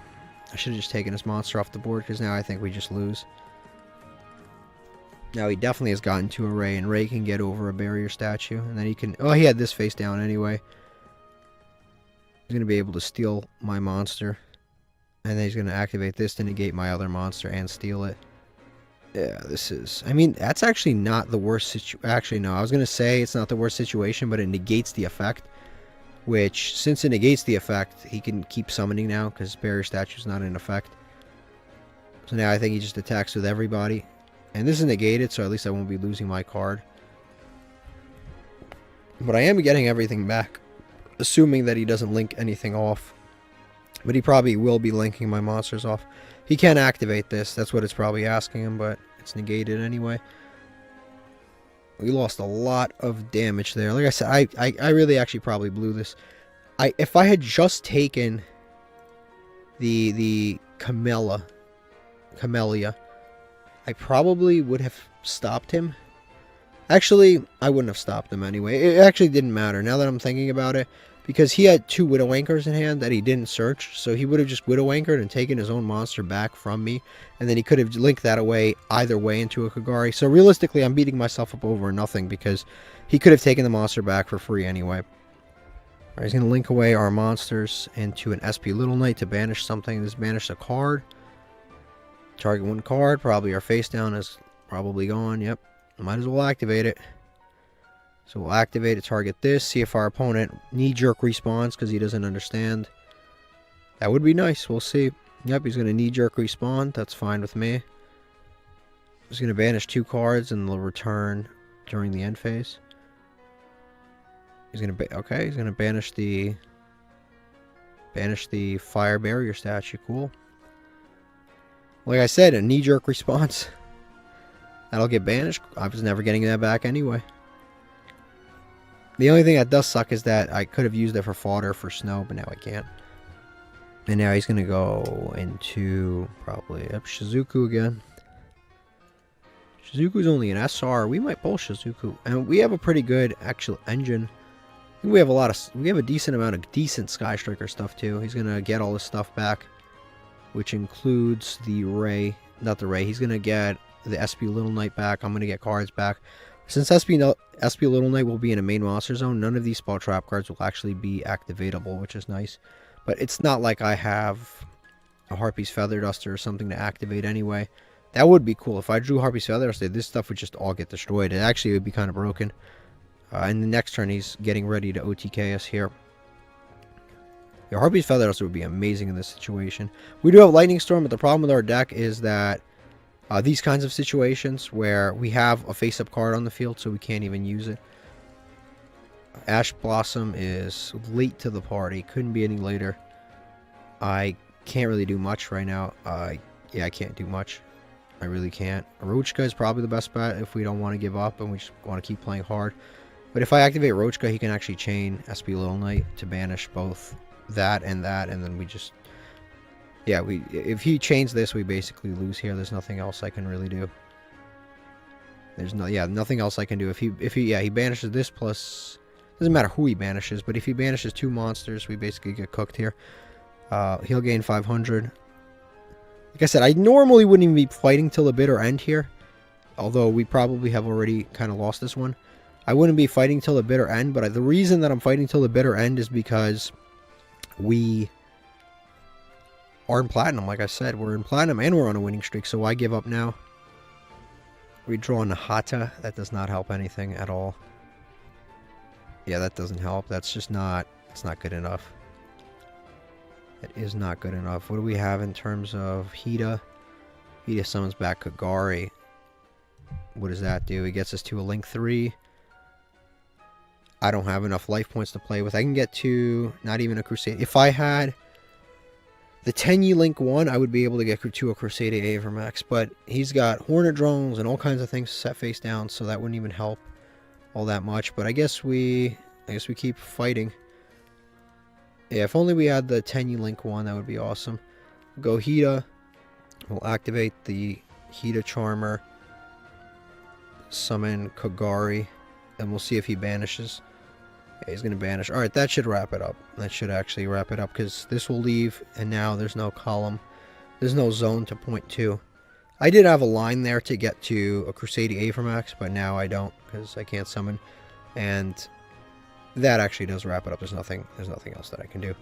Speaker 1: I should have just taken his monster off the board, because now I think we just lose. Now he definitely has gotten to a Ray, and Ray can get over a barrier statue. And then he can... Oh, he had this face down anyway. He's going to be able to steal my monster. And then he's going to activate this to negate my other monster and steal it. Yeah, this is... I mean, that's actually not the worst situation. Actually, no. I was going to say it's not the worst situation, but it negates the effect. Which, since it negates the effect, he can keep summoning now, because barrier statue is not in effect. So now I think he just attacks with everybody. And this is negated, so at least I won't be losing my card. But I am getting everything back, assuming that he doesn't link anything off. But he probably will be linking my monsters off. He can activate this, that's what it's probably asking him, but it's negated anyway. We lost a lot of damage there. Like I said, I really actually probably blew this. If I had just taken the Camellia, I probably would have stopped him. Actually, I wouldn't have stopped him anyway. It actually didn't matter now that I'm thinking about it, because he had 2 Widow Anchors in hand that he didn't search, so he would have just Widow Anchored and taken his own monster back from me, and then he could have linked that away either way into a Kagari. So realistically, I'm beating myself up over nothing, because he could have taken the monster back for free anyway. Alright, he's going to link away our monsters into an SP Little Knight to banish something. This banish a card. Target 1 card. Probably our face down is probably gone. Yep. Might as well activate it. So we'll activate it, target this, see if our opponent knee-jerk respawns because he doesn't understand. That would be nice. We'll see. Yep, he's going to knee-jerk respawn. That's fine with me. He's going to banish 2 cards and they'll return during the end phase. He's going to he's going to banish the fire barrier statue. Cool. Like I said, a knee-jerk response. That'll get banished. I was never getting that back anyway. The only thing that does suck is that I could have used it for fodder for snow, but now I can't. And now he's going to go into probably up Shizuku again. Shizuku's only an SR. We might pull Shizuku. And we have a pretty good actual engine. I think we have a decent amount of decent Sky Striker stuff too. He's going to get all this stuff back, which includes the Ray. Not the Ray. He's going to get the SP Little Knight back. I'm going to get cards back. Since SP Little Knight will be in a main monster zone, none of these spell trap cards will actually be activatable, which is nice. But it's not like I have a Harpy's Feather Duster or something to activate anyway. That would be cool. If I drew Harpy's Feather Duster, this stuff would just all get destroyed. It actually would be kind of broken. And the next turn, he's getting ready to OTK us here. Yeah, Harpy's Feather Duster would be amazing in this situation. We do have Lightning Storm, but the problem with our deck is that these kinds of situations where we have a face-up card on the field, so we can't even use it. Ash Blossom is late to the party. Couldn't be any later. I can't really do much right now. Yeah, I can't do much. I really can't. Roachka is probably the best bet if we don't want to give up and we just want to keep playing hard. But if I activate Roachka, he can actually chain SP Little Knight to banish both that, and then we just... Yeah, if he chains this, we basically lose here. There's nothing else I can really do. There's nothing else I can do. If he banishes this plus... Doesn't matter who he banishes, but if he banishes 2 monsters, we basically get cooked here. He'll gain 500. Like I said, I normally wouldn't even be fighting till the bitter end here. Although we probably have already kind of lost this one. I wouldn't be fighting till the bitter end, but the reason that I'm fighting till the bitter end is because we are in Platinum, like I said. We're in Platinum and we're on a winning streak, so why give up now? We draw Nahata. That does not help anything at all. Yeah, that doesn't help. That's just not... It's not good enough. It is not good enough. What do we have in terms of Hida? Hida summons back Kagari. What does that do? He gets us to a Link 3. I don't have enough life points to play with. I can get to not even a Crusade. If I had the 10-Yi Link 1, I would be able to get to a Crusade Avermax. But he's got Hornet Drones and all kinds of things set face down, so that wouldn't even help all that much. But I guess we keep fighting. Yeah, if only we had the 10-Yi Link 1, that would be awesome. Go Hida. We'll activate the Hida Charmer. Summon Kagari. And we'll see if he banishes. Yeah, he's going to banish. Alright, that should wrap it up. That should actually wrap it up, because this will leave, and now there's no column. There's no zone to point to. I did have a line there to get to a Crusade Avermax, but now I don't, because I can't summon. And that actually does wrap it up. There's nothing else that I can do.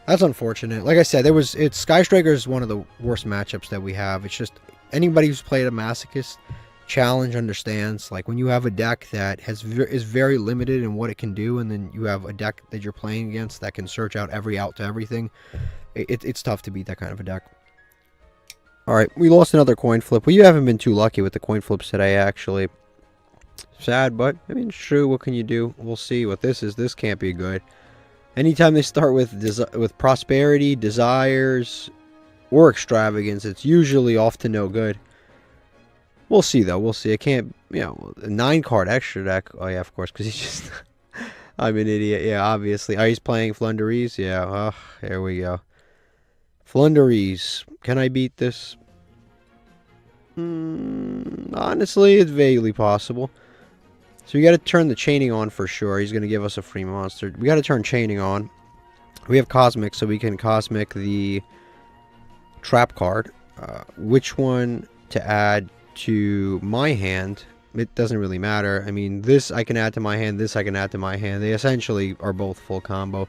Speaker 1: That's unfortunate. Like I said, Sky Striker is one of the worst matchups that we have. It's just anybody who's played a Masochist Challenge understands, like, when you have a deck that is very limited in what it can do, and then you have a deck that you're playing against that can search out every out to everything, it's tough to beat that kind of a deck. Alright, we lost another coin flip. We haven't been too lucky with the coin flips today, actually. Sad, but, I mean, it's true. What can you do? We'll see what this is. This can't be good. Anytime they start with prosperity, desires, or extravagance, it's usually off to no good. We'll see, though. We'll see. I can't, you know, a 9-card extra deck. Oh, yeah, of course, because he's just... I'm an idiot. Yeah, obviously. Oh, he's playing Flunderies? Yeah, oh, there we go. Flunderies. Can I beat this? Honestly, it's vaguely possible. So we got to turn the chaining on for sure. He's going to give us a free monster. We got to turn chaining on. We have Cosmic, so we can Cosmic the trap card. Which one to add to my hand, it doesn't really matter. I mean, this I can add to my hand, this I can add to my hand. They essentially are both full combo.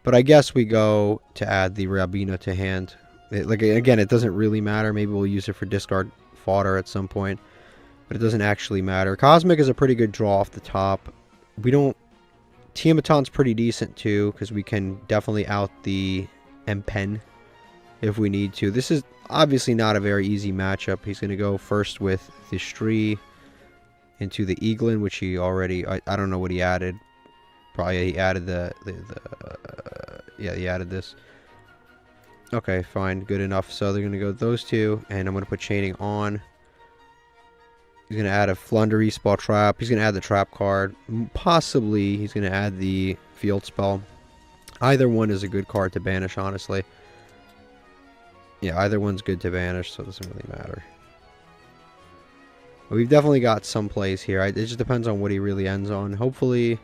Speaker 1: But I guess we go to add the Rabina to hand. Like, again, it doesn't really matter. Maybe we'll use it for discard fodder at some point. But it doesn't actually matter. Cosmic is a pretty good draw off the top. We don't... Tiamaton's pretty decent too, because we can definitely out the M-Pen if we need to. This is obviously not a very easy matchup. He's going to go first with the Stree into the Eaglin, which he already... I don't know what he added. Probably he added yeah, he added this. Okay, fine. Good enough. So they're going to go with those two, and I'm going to put chaining on. He's going to add a Flundery spell trap. He's going to add the trap card. Possibly he's going to add the field spell. Either one is a good card to banish, honestly. Yeah, either one's good to banish, so it doesn't really matter. But we've definitely got some plays here. It just depends on what he really ends on. Hopefully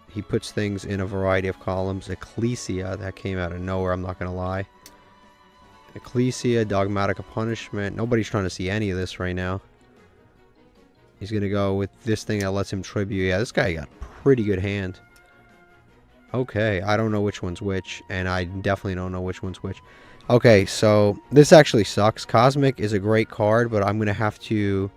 Speaker 1: he puts things in a variety of columns. Ecclesia, that came out of nowhere, I'm not going to lie. Ecclesia, Dogmatic Punishment. Nobody's trying to see any of this right now. He's going to go with this thing that lets him tribute. Yeah, this guy got a pretty good hand. Okay, I don't know which one's which, and I definitely don't know which one's which. Okay, so this actually sucks. Cosmic is a great card, but I'm going to have to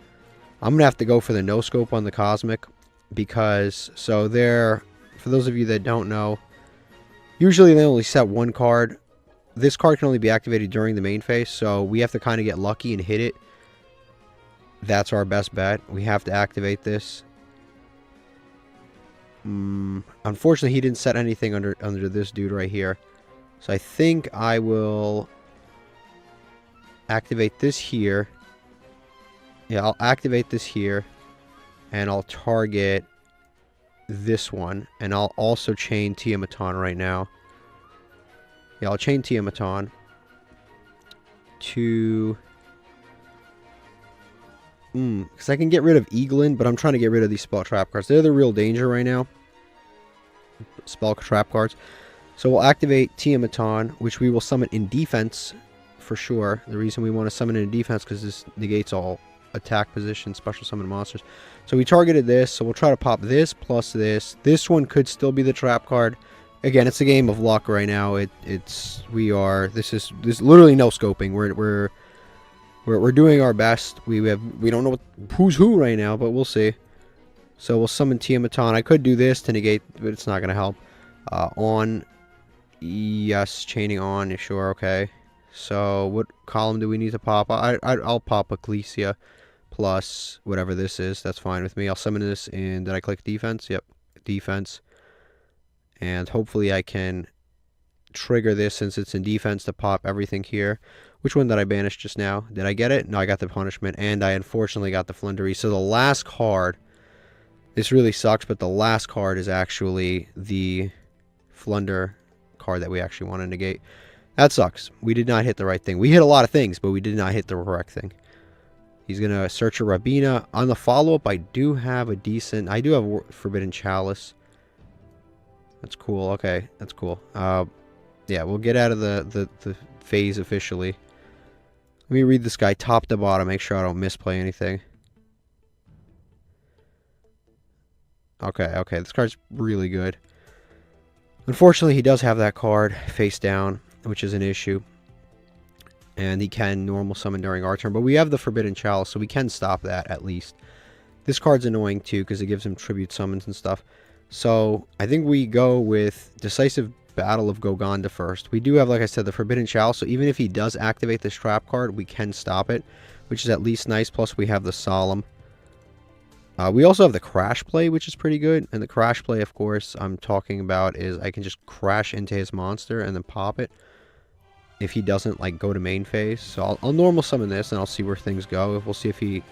Speaker 1: go for the no-scope on the Cosmic, because, so there, for those of you that don't know, usually they only set one card. This card can only be activated during the main phase, so we have to kind of get lucky and hit it. That's our best bet. We have to activate this. Unfortunately, he didn't set anything under this dude right here. So I think I will activate this here. Yeah, I'll activate this here. And I'll target this one. And I'll also chain Tiamaton right now. Yeah, I'll chain Tiamaton to... because I can get rid of Eaglin, but I'm trying to get rid of these spell trap cards. They're the real danger right now. Spell trap cards. So we'll activate Tiamaton, which we will summon in defense for sure. The reason we want to summon it in defense because this negates all attack position, special summon monsters. So we targeted this, so we'll try to pop this plus this. This one could still be the trap card. Again, it's a game of luck right now. This is literally no scoping. We're doing our best. We don't know who's who right now, but we'll see. So we'll summon Tiamaton. I could do this to negate, but it's not going to help. On. Yes, chaining on. Yeah, sure, okay. So what column do we need to pop? I'll pop Ecclesia plus whatever this is. That's fine with me. I'll summon this in. Did I click defense? Yep, defense. And hopefully I can trigger this since it's in defense to pop everything here. Which one did I banish just now? Did I get it? No, I got the punishment, and I unfortunately got the Flunder. So the last card, this really sucks, but the last card is actually the Flunder card that we actually want to negate. That sucks. We did not hit the right thing. We hit a lot of things, but we did not hit the correct thing. He's going to search a Rabina. On the follow-up, I do have a decent... I do have a Forbidden Chalice. That's cool. Okay, that's cool. Yeah, we'll get out of the phase officially. Let me read this guy top to bottom, make sure I don't misplay anything. Okay, this card's really good. Unfortunately, he does have that card face down, which is an issue. And he can normal summon during our turn, but we have the Forbidden Chalice, so we can stop that at least. This card's annoying too, because it gives him tribute summons and stuff. So, I think we go with Decisive Battle of Goganda first. We do have, like I said, the Forbidden Chalice, so even if he does activate this trap card, we can stop it, which is at least nice. Plus, we have the Solemn. We also have the Crash Play, which is pretty good. And the Crash Play, of course, I'm talking about is I can just crash into his monster and then pop it if he doesn't, like, go to main phase. So I'll normal summon this, and I'll see where things go. We'll see if he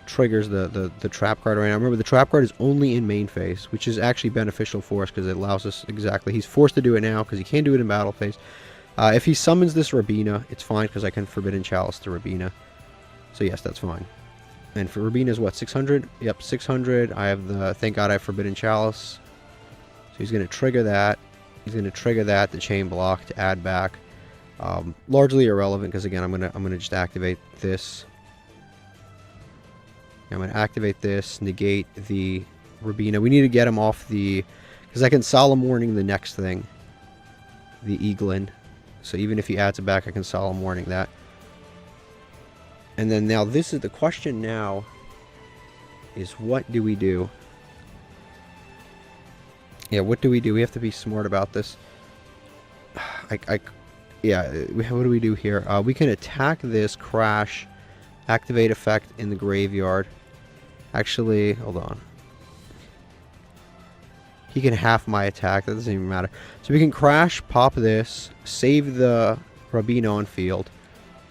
Speaker 1: triggers the trap card right now. Remember, the trap card is only in main phase, which is actually beneficial for us because it allows us exactly. He's forced to do it now because he can't do it in battle phase. If he summons this Rabina, it's fine because I can Forbidden Chalice to Rabina. So yes, that's fine. And for Rabina is what, 600? Yep, 600. I have the, thank God I have Forbidden Chalice. So he's going to trigger that. He's going to trigger that, the chain block to add back. Largely irrelevant because again, I'm gonna just activate this. I'm going to activate this, negate the Rabina. We need to get him off the... because I can Solemn Warning the next thing. The Eaglin. So even if he adds it back, I can Solemn Warning that. And then now, this is the question now, is what do we do? Yeah, what do we do? We have to be smart about this. Yeah, what do we do here? We can attack this, crash, activate effect in the graveyard. Actually, hold on. He can half my attack. That doesn't even matter. So we can crash, pop this, save the Rabina on field.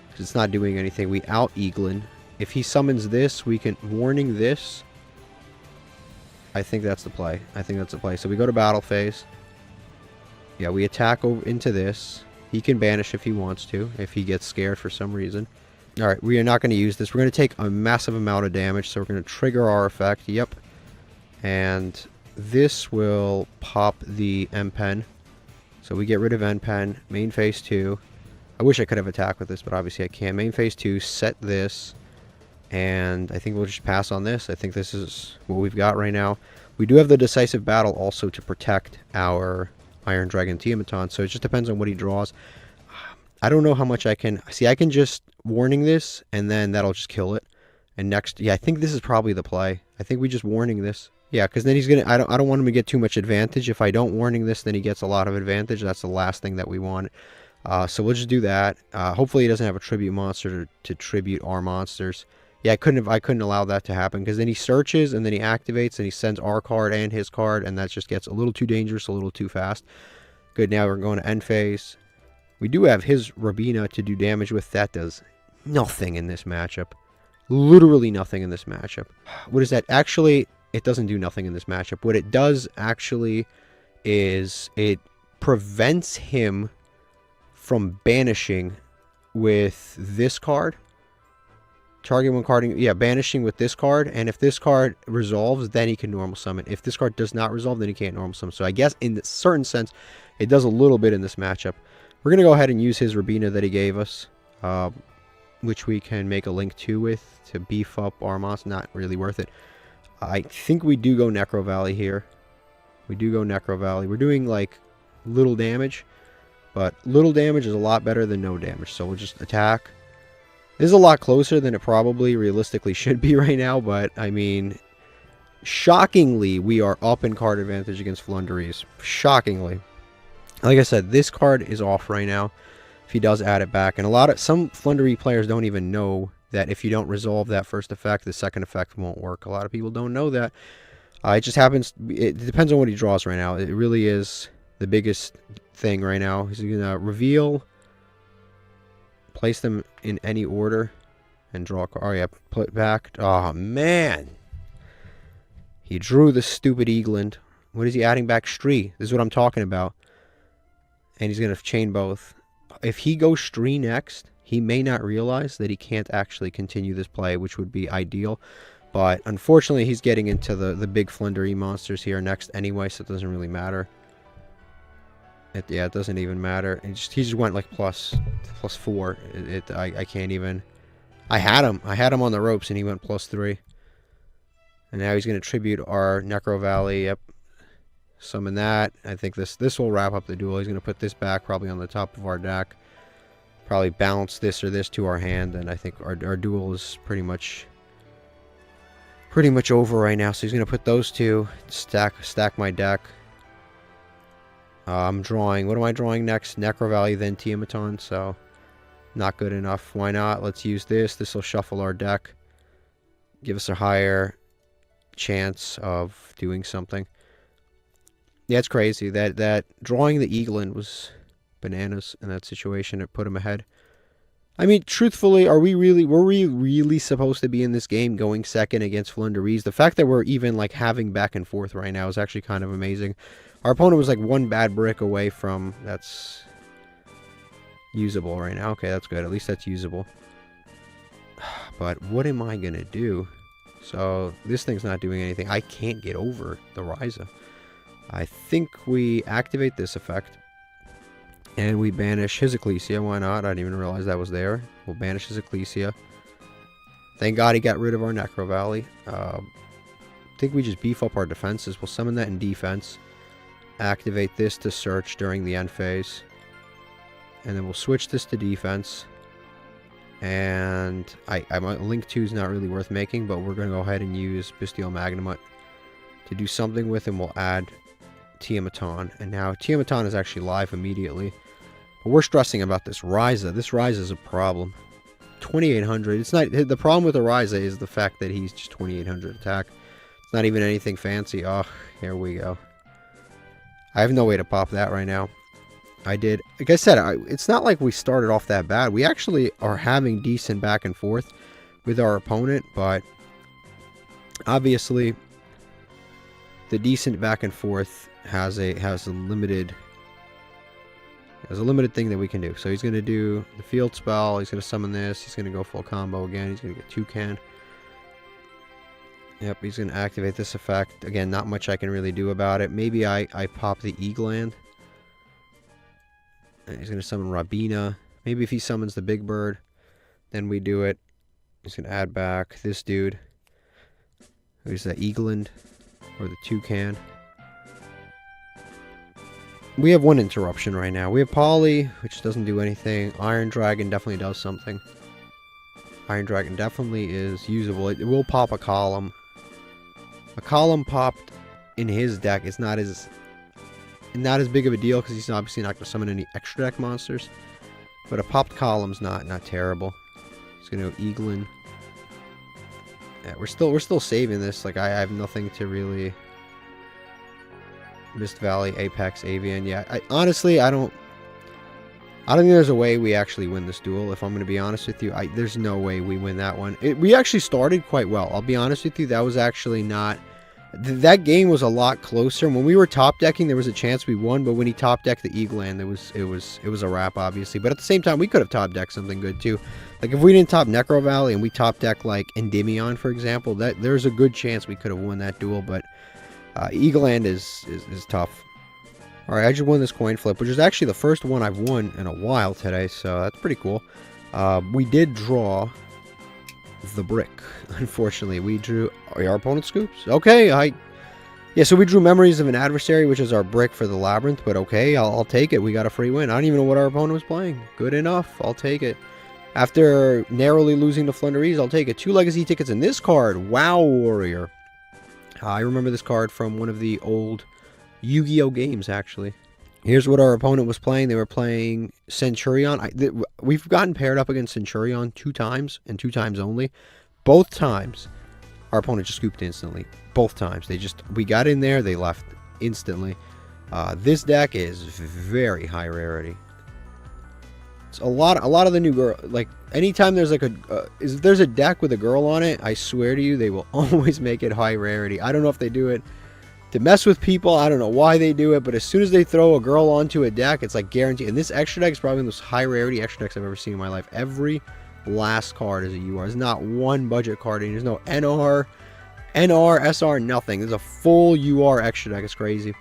Speaker 1: Because it's not doing anything. We out Eaglin. If he summons this, we can warning this. I think that's the play. So we go to battle phase. Yeah, we attack over into this. He can banish if he wants to, if he gets scared for some reason. Alright, we are not going to use this. We're going to take a massive amount of damage, so we're going to trigger our effect. Yep. And this will pop the M-Pen. So we get rid of N-Pen. Main phase 2. I wish I could have attacked with this, but obviously I can't. Main phase 2, set this. And I think we'll just pass on this. I think this is what we've got right now. We do have the Decisive Battle also to protect our Iron Dragon Tiamaton, so it just depends on what he draws. I don't know how much I can... see, I can just warning this, and then that'll just kill it. And next... yeah, I think this is probably the play. I think we just warning this. Yeah, because then he's going to... I don't want him to get too much advantage. If I don't warning this, then he gets a lot of advantage. That's the last thing that we want. So we'll just do that. Hopefully he doesn't have a tribute monster to tribute our monsters. Yeah, I couldn't allow that to happen, because then he searches and then he activates and he sends our card and his card, and that just gets a little too dangerous, a little too fast. Good, now we're going to end phase. We do have his Rabina to do damage with. That does nothing in this matchup. Literally nothing in this matchup. What is that? Actually, it doesn't do nothing in this matchup. What it does actually is it prevents him from banishing with this card. Target one card, yeah, banishing with this card, and if this card resolves, then he can normal summon. If this card does not resolve, then he can't normal summon. So I guess in a certain sense, it does a little bit in this matchup. We're going to go ahead and use his Rabina that he gave us, which we can make a link to beef up our monster. Not really worth it. I think we do go Necro Valley here. We do go Necro Valley. We're doing like little damage, but little damage is a lot better than no damage. So we'll just attack. This is a lot closer than it probably realistically should be right now, but I mean, shockingly, we are up in card advantage against Flunderies. Shockingly. Like I said, this card is off right now if he does add it back. And some Flundery players don't even know that if you don't resolve that first effect, the second effect won't work. A lot of people don't know that. It just happens. It depends on what he draws right now. It really is the biggest thing right now. He's going to reveal, place them in any order, and draw a card. Oh, yeah, put it back. Oh, man. He drew the stupid Eagland. What is he adding back? Stree. This is what I'm talking about. And he's going to chain both. If he goes Stree next, he may not realize that he can't actually continue this play, which would be ideal. But unfortunately, he's getting into the big Flundery monsters here next anyway, so it doesn't really matter. Yeah, it doesn't even matter. He just went like plus 4. I can't even. I had him on the ropes, and he went +3. And now he's going to tribute our Necro Valley. Yep. Summon that. I think this will wrap up the duel. He's going to put this back probably on the top of our deck. Probably bounce this or this to our hand, and I think our duel is pretty much over right now. So he's going to put those two, stack my deck. I'm drawing. What am I drawing next? Necro Valley, then Tiamaton. So not good enough. Why not? Let's use this. This will shuffle our deck. Give us a higher chance of doing something. Yeah, it's crazy. That drawing the Eagland was bananas in that situation. It put him ahead. I mean, truthfully, were we really supposed to be in this game going second against Flunderies? The fact that we're even like having back and forth right now is actually kind of amazing. Our opponent was like one bad brick away from that's usable right now. Okay, that's good. At least that's usable. But what am I gonna do? So this thing's not doing anything. I can't get over the Ryza. I think we activate this effect. And we banish his Ecclesia. Why not? I didn't even realize that was there. We'll banish his Ecclesia. Thank God he got rid of our Necro Valley. I think we just beef up our defenses. We'll summon that in defense. Activate this to search during the end phase. And then we'll switch this to defense. And Link 2 is not really worth making, but we're going to go ahead and use Bestial Magnamut to do something with, and we'll add Tiamaton. And now Tiamaton is actually live immediately. But we're stressing about this Ryza. This Ryza is a problem. 2800. It's not the problem with the Ryza is the fact that he's just 2800 attack. It's not even anything fancy. Oh, here we go. I have no way to pop that right now. I did, like I said, it's not like we started off that bad. We actually are having decent back and forth with our opponent, but obviously the decent back and forth has a limited thing that we can do. So he's going to do the field spell. He's going to summon this. He's going to go full combo again. He's going to get Toucan. Yep, he's going to activate this effect. Again, not much I can really do about it. Maybe I pop the Eagland. And he's going to summon Rabina. Maybe if he summons the Big Bird, then we do it. He's going to add back this dude. Who's the Eagland? Or the Toucan. We have one interruption right now. We have Pearly, which doesn't do anything. Iron Dragon definitely does something. Iron Dragon definitely is usable. It will pop a column. A column popped in his deck is not as big of a deal because he's obviously not going to summon any extra deck monsters. But a popped column's not terrible. He's going to go Eagland. Yeah, we're still saving this. Like, I have nothing to really... Mist Valley, Apex, Avian. Yeah, honestly, I don't think there's a way we actually win this duel, if I'm going to be honest with you. There's no way we win that one. We actually started quite well. I'll be honest with you. That was actually not... That game was a lot closer. When we were top decking, there was a chance we won, but when he top decked the Eagleland, it was a wrap, obviously. But at the same time, we could have top decked something good too. Like if we didn't top Necro Valley and we top decked like Endymion, for example, there's a good chance we could have won that duel. But Eagleland is tough. All right, I just won this coin flip, which is actually the first one I've won in a while today, so that's pretty cool. We did draw the brick. Unfortunately, we drew our opponent scoops. Okay, yeah, so we drew Memories of an Adversary, which is our brick for the Labyrinth, but okay, I'll take it. We got a free win. I don't even know what our opponent was playing. Good enough. I'll take it. After narrowly losing to Flunderese, I'll take it. 2 legacy tickets in this card. Wow, Warrior. I remember this card from one of the old Yu-Gi-Oh games, actually. Here's what our opponent was playing. They were playing Centurion. We've gotten paired up against Centurion 2 times, and 2 times only. Both times, our opponent just scooped instantly. Both times. We got in there, they left instantly. This deck is very high rarity. It's a lot of the new girl. Like, anytime there's like if there's a deck with a girl on it, I swear to you, they will always make it high rarity. I don't know if they do it to mess with people. I don't know why they do it, but as soon as they throw a girl onto a deck, it's like guaranteed. And this extra deck is probably the most high rarity extra decks I've ever seen in my life. Every last card is a UR. There's not one budget card, and there's no NR, SR, nothing. There's a full UR extra deck. It's crazy.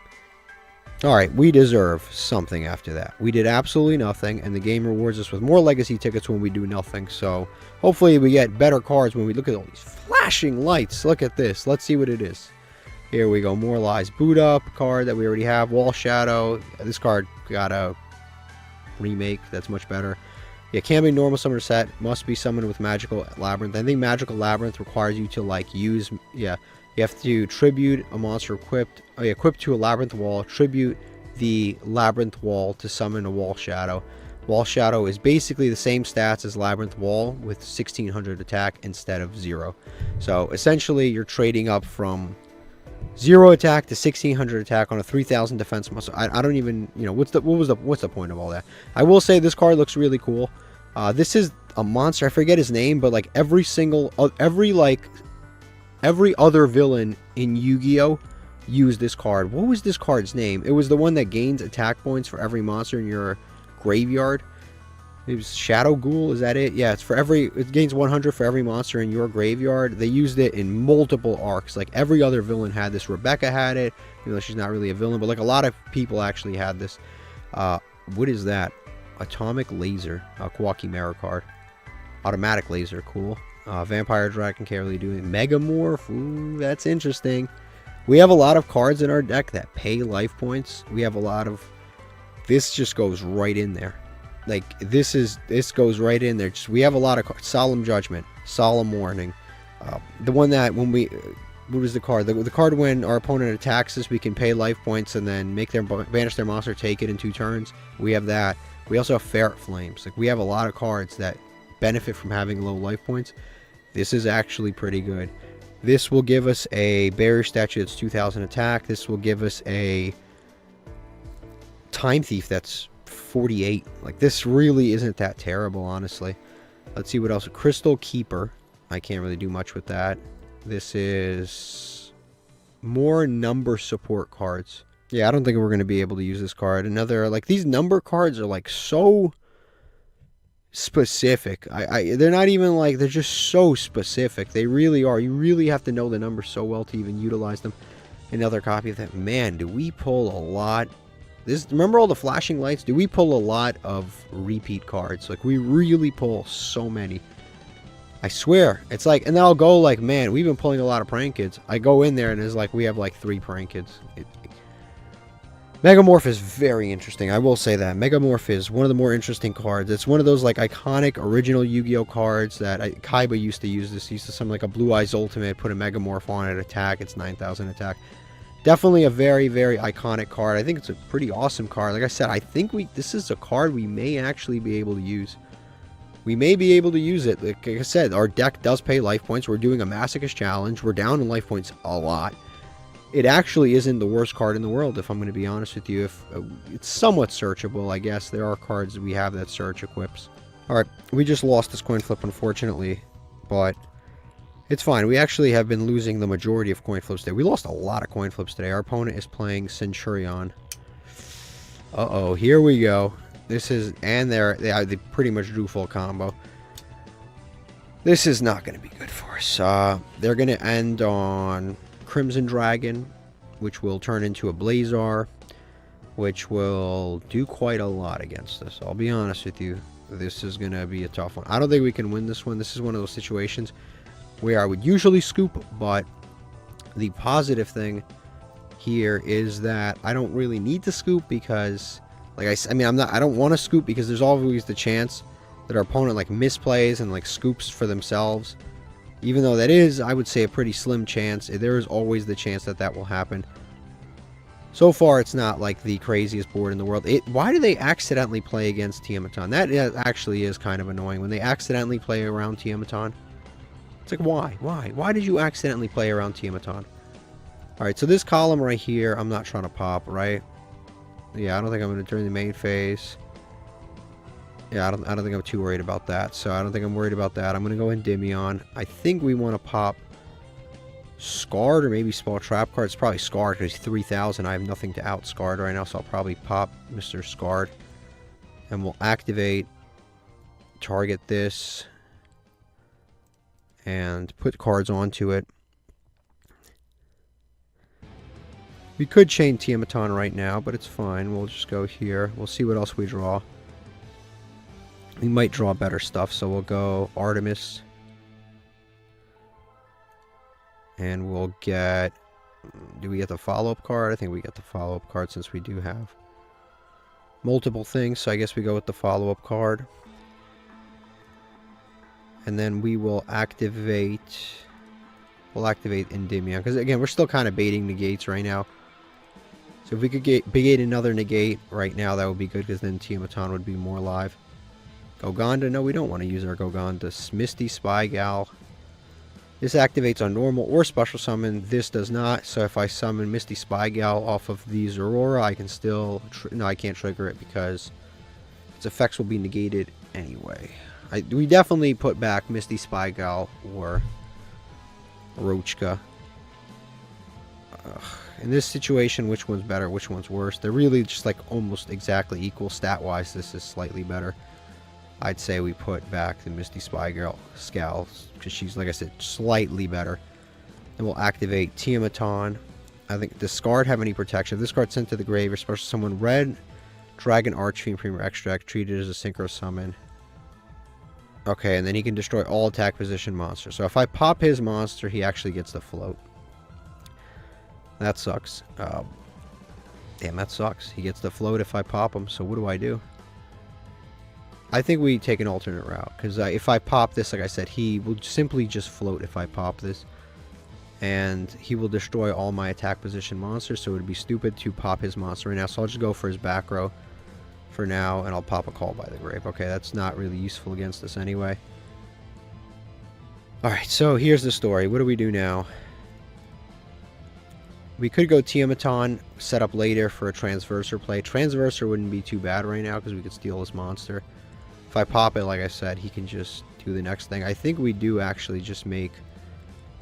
Speaker 1: Alright, we deserve something after that. We did absolutely nothing, and the game rewards us with more legacy tickets when we do nothing. So, hopefully we get better cards when we look at all these flashing lights. Look at this. Let's see what it is. Here we go. More Lies. Boot Up card that we already have. Wall Shadow. This card got a remake. That's much better. Yeah, can't be normal summoner set. Must be summoned with Magical Labyrinth. I think Magical Labyrinth requires you to, like, use... Yeah, you have to tribute a monster equipped... Oh, yeah, equipped to a Labyrinth Wall. Tribute the Labyrinth Wall to summon a Wall Shadow. Wall Shadow is basically the same stats as Labyrinth Wall with 1600 attack instead of 0. So, essentially, you're trading up from 0 attack to 1600 attack on a 3000 defense muscle. I don't even, you know, what's the point of all that? I will say this card looks really cool. This is a monster. I forget his name, but like every other villain in Yu-Gi-Oh used this card. What was this card's name? It was the one that gains attack points for every monster in your graveyard. It was Shadow Ghoul, is that it? Yeah, it gains 100 for every monster in your graveyard. They used it in multiple arcs. Like every other villain had this. Rebecca had it, even though she's not really a villain, but like a lot of people actually had this. What is that? Atomic Laser, Kawaki card. Automatic Laser, cool. Vampire Dragon, can't really do it. Megamorph, ooh, that's interesting. We have a lot of cards in our deck that pay life points. We have a lot of... This just goes right in there. Like, this goes right in there. We have a lot of cards. Solemn Judgment, Solemn Warning. The one that when we... What was the card? The card when our opponent attacks us, we can pay life points and then make them banish their monster, take it in 2 turns. We have that. We also have Ferret Flames. Like, we have a lot of cards that benefit from having low life points. This is actually pretty good. This will give us a Barrier Statue that's 2000 attack. This will give us a Time Thief that's 48. Like, this really isn't that terrible, honestly. Let's see what else. Crystal Keeper. I can't really do much with that. This is more number support cards. Yeah, I don't think we're going to be able to use this card. Another, like, these number cards are, like, so specific. They're not even, like, they're just so specific. They really are. You really have to know the numbers so well to even utilize them. Another copy of that. Man, do we pull a lot. Remember all the flashing lights? Do we pull a lot of repeat cards? Like, we really pull so many. I swear. It's like, and then I'll go like, man, we've been pulling a lot of Prank Kids. I go in there and it's like, we have like 3 Prank Kids. Megamorph is very interesting. I will say that. Megamorph is one of the more interesting cards. It's one of those like iconic original Yu-Gi-Oh cards that Kaiba used to use this. He used to summon like a Blue Eyes Ultimate, put a Megamorph on it, attack. It's 9000 attack. Definitely a very, very iconic card. I think it's a pretty awesome card. Like I said, I think this is a card we may actually be able to use. we may be able to use it. Like I said, our deck does pay life points. We're doing a Masochist challenge. We're down in life points a lot. It actually isn't the worst card in the world, if I'm going to be honest with you. If it's somewhat searchable, I guess. There are cards that we have that search equips. Alright, we just lost this coin flip, unfortunately. But it's fine. We actually have been losing the majority of coin flips today. We lost a lot of coin flips today. Our opponent is playing Centurion. Uh-oh, here we go. This is, and they pretty much drew full combo. This is not going to be good for us. They're going to end on Crimson Dragon, which will turn into a Blazar, which will do quite a lot against us. I'll be honest with you. This is going to be a tough one. I don't think we can win this one. This is one of those situations where I would usually scoop, but the positive thing here is that I don't really need to scoop because, like I don't want to scoop because there's always the chance that our opponent like misplays and like scoops for themselves. Even though that is, I would say, a pretty slim chance. There is always the chance that that will happen. So far, it's not like the craziest board in the world. Why do they accidentally play against Tiamaton? That actually is kind of annoying when they accidentally play around Tiamaton. It's like, why? Why did you accidentally play around Tiamaton? Alright, so this column right here, I'm not trying to pop, right? Yeah, I don't think I'm going to turn the main phase. Yeah, I don't think I'm too worried about that. So I don't think I'm worried about that. I'm going to go Endymion. I think we want to pop Scarred or maybe Small Trap Card. It's probably Scarred because 3,000. I have nothing to out Scarred right now, so I'll probably pop Mr. Scarred. And we'll activate, target this, and put cards onto it. We could chain Tiamaton right now, but it's fine. We'll just go here. We'll see what else we draw. We might draw better stuff, so we'll go Artemis. And we'll get... Do we get the follow-up card? I think we get the follow-up card since we do have multiple things, so I guess we go with the follow-up card. And then we will activate... We'll activate Endymion, because again, we're still kind of baiting negates right now. So if we could negate another negate right now, that would be good, because then Tiamaton would be more alive. Gogonda, no, we don't want to use our Gogonda. Misty Spy Gal. This activates on normal or special summon. This does not. So if I summon Misty Spy Gal off of the Aurora, I can still... no, I can't trigger it because its effects will be negated anyway. We definitely put back Misty Spy Gal or Roachka. In this situation, which one's better, which one's worse? They're really just like almost exactly equal stat-wise. This is slightly better. I'd say we put back the Misty Spy Girl Scowl because she's, like I said, slightly better. And we'll activate Tiamaton. I think, does Scarred have any protection? If this card's sent to the grave, or special summon red Dragon Archfiend Premier Extract, treated as a synchro summon. Okay, and then he can destroy all attack position monsters. So if I pop his monster, he actually gets the float. That sucks. Damn, that sucks. He gets the float if I pop him, so what do I do? I think we take an alternate route, because if I pop this, like I said, he will simply just float if I pop this. And he will destroy all my attack position monsters, so it would be stupid to pop his monster right now. So I'll just go for his back row for now, and I'll pop a Call by the Grave. Okay, that's not really useful against us anyway. Alright, so here's the story. What do we do now? We could go Tiamaton, set up later for a Transverser play. Transverser wouldn't be too bad right now, because we could steal this monster. If I pop it, like I said, he can just do the next thing. I think we do actually just make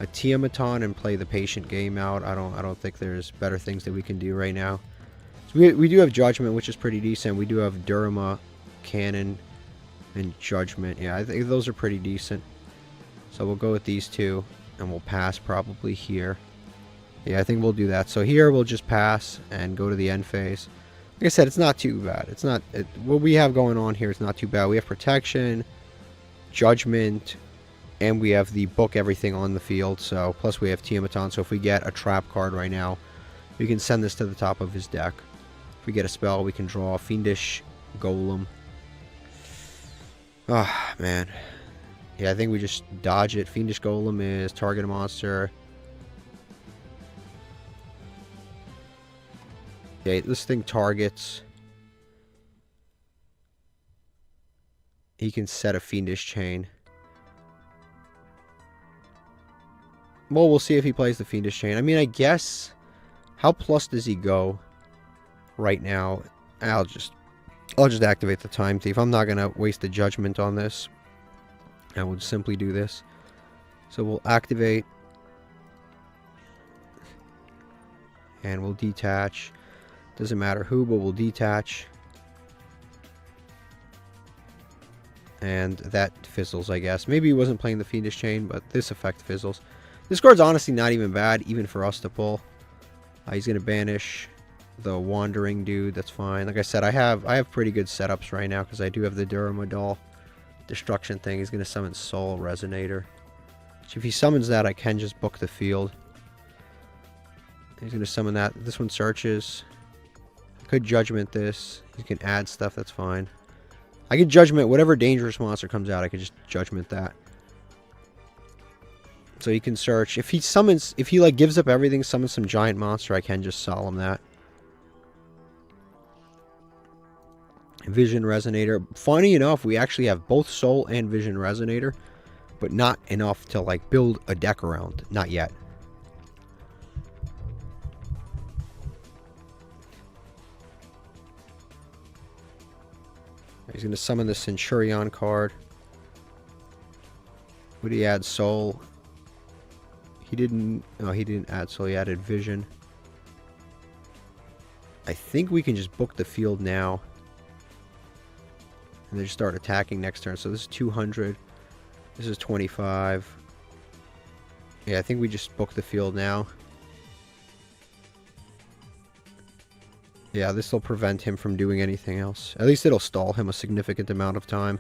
Speaker 1: a Tiamaton and play the patient game out. I don't think there's better things that we can do right now. So we do have Judgment, which is pretty decent. We do have Durama, Cannon, and Judgment. Yeah, I think those are pretty decent. So we'll go with these two, and we'll pass probably here. Yeah, I think we'll do that. So here we'll just pass and go to the end phase. Like I said, it's not too bad. It's not... what we have going on here is not too bad. We have Protection, Judgment, and we have the book everything on the field. So plus we have Tiamaton. So if we get a trap card right now, we can send this to the top of his deck. If we get a spell, we can draw Fiendish Golem. Ah, man. Yeah, I think we just dodge it. Fiendish Golem is target a monster. Okay, this thing targets. he can set a Fiendish Chain. Well, we'll see if he plays the Fiendish Chain. I mean, I guess... How plus does he go right now? I'll just activate the Time Thief. I'm not going to waste a judgment on this. I would simply do this. So we'll activate. And we'll detach. Doesn't matter who, but we'll detach. And that fizzles, I guess. Maybe he wasn't playing the Fiendish Chain, but this effect fizzles. This card's honestly not even bad, even for us to pull. He's going to banish the Wandering dude. That's fine. Like I said, I have pretty good setups right now because I do have the Duramadoll destruction thing. He's going to summon Soul Resonator. So if he summons that, I can just book the field. He's going to summon that. This one searches. I could Judgment this. He can add stuff. That's fine. I can Judgment whatever dangerous monster comes out. I could just Judgment that. So he can search. If he like gives up everything, summons some giant monster, I can just Solemn that. Vision Resonator. Funny enough, we actually have both Soul and Vision Resonator, but not enough to like build a deck around. Not yet. He's going to summon the Centurion card. Would he add Soul? He didn't... No, he didn't add Soul. He added Vision. I think we can just book the field now. And then just start attacking next turn. So this is 200. This is 25. Yeah, I think we just book the field now. Yeah, this will prevent him from doing anything else. At least it'll stall him a significant amount of time.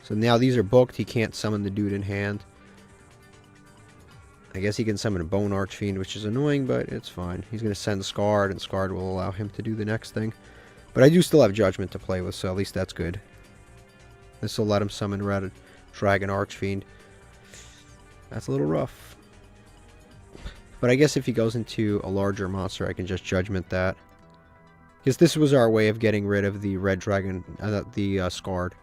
Speaker 1: So now these are booked. He can't summon the dude in hand. I guess he can summon a Bone Archfiend, which is annoying, but it's fine. He's going to send Scarred, and Scarred will allow him to do the next thing. But I do still have Judgment to play with, so at least that's good. This will let him summon Red Dragon Archfiend. That's a little rough. But I guess if he goes into a larger monster, I can just Judgment that. Because this was our way of getting rid of the Red Dragon, the Scarred.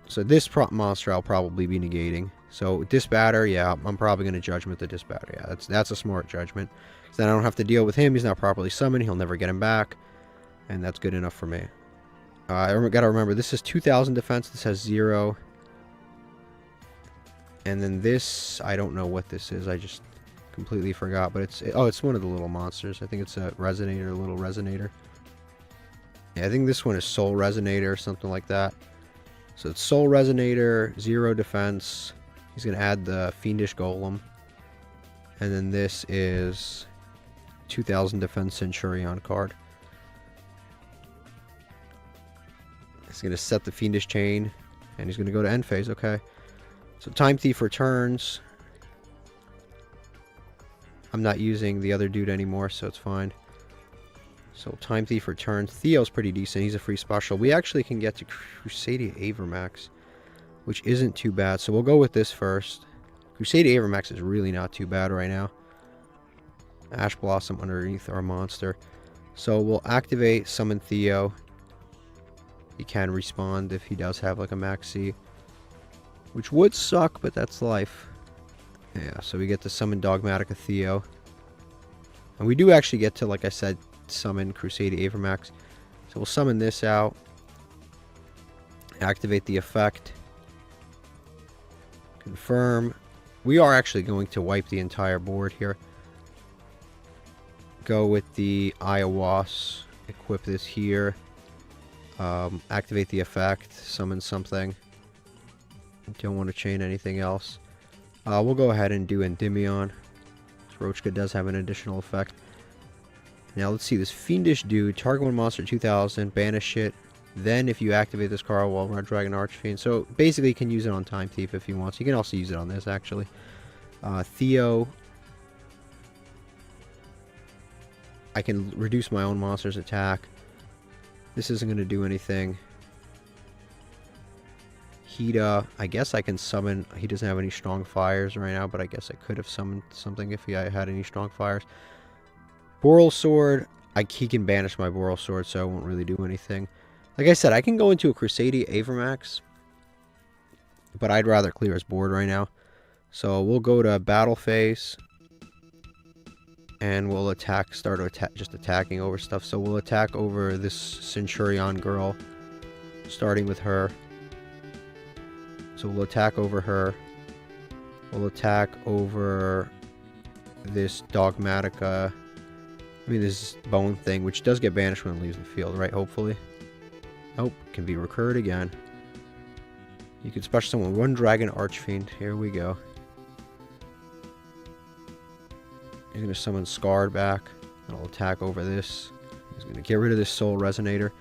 Speaker 1: So this monster I'll probably be negating. So Disbatter, yeah, I'm probably going to Judgment the Disbatter. Yeah, that's a smart judgment. So then I don't have to deal with him. He's not properly summoned. He'll never get him back. And that's good enough for me. I got to remember, this is 2,000 defense. This has 0. And then this, I don't know what this is. I just completely forgot. But it's one of the little monsters. I think it's a Resonator, a little Resonator. Yeah, I think this one is Soul Resonator or something like that. So it's Soul Resonator, 0 defense. He's going to add the Fiendish Golem. And then this is 2,000 defense Centurion card. He's going to set the Fiendish Chain. And he's going to go to end phase. Okay. So Time Thief returns. I'm not using the other dude anymore, so it's fine. So Time Thief returns. Theo's pretty decent. He's a free special. We actually can get to Crusadia Avermax, which isn't too bad. So we'll go with this first. Crusadia Avermax is really not too bad right now. Ash Blossom underneath our monster. So we'll activate Summon Theo. He can respond if he does have like a Maxi, which would suck, but that's life. Yeah, so we get to summon Dogmatica Theo. And we do actually get to, like I said, summon Crusadia Avermax. So we'll summon this out. Activate the effect. Confirm. We are actually going to wipe the entire board here. Go with the Ayawas. Equip this here. Activate the effect. Summon something. Don't want to chain anything else. We'll go ahead and do Endymion. Roachka does have an additional effect. Now let's see, this Fiendish dude, target one monster 2000, banish it. Then if you activate this card, well, Red Dragon Archfiend. So basically you can use it on Time Thief if you want. So you can also use it on this actually. Theo. I can reduce my own monster's attack. This isn't going to do anything. Hida, I guess I can summon. He doesn't have any strong fires right now, but I guess I could have summoned something if he had any strong fires. Boral Sword, he can banish my Boral Sword, so I won't really do anything. Like I said, I can go into a Crusadia Avermax, but I'd rather clear his board right now. So we'll go to battle phase, and we'll attack, just attacking over stuff. So we'll attack over this Centurion girl, starting with her. So we'll attack over her. We'll attack over this Dogmatica. This bone thing, which does get banished when it leaves the field, right? Hopefully. Nope, can be recurred again. You can special summon one Dragon Archfiend. Here we go. He's going to summon Scarred back. And I'll attack over this. He's going to get rid of this Soul Resonator.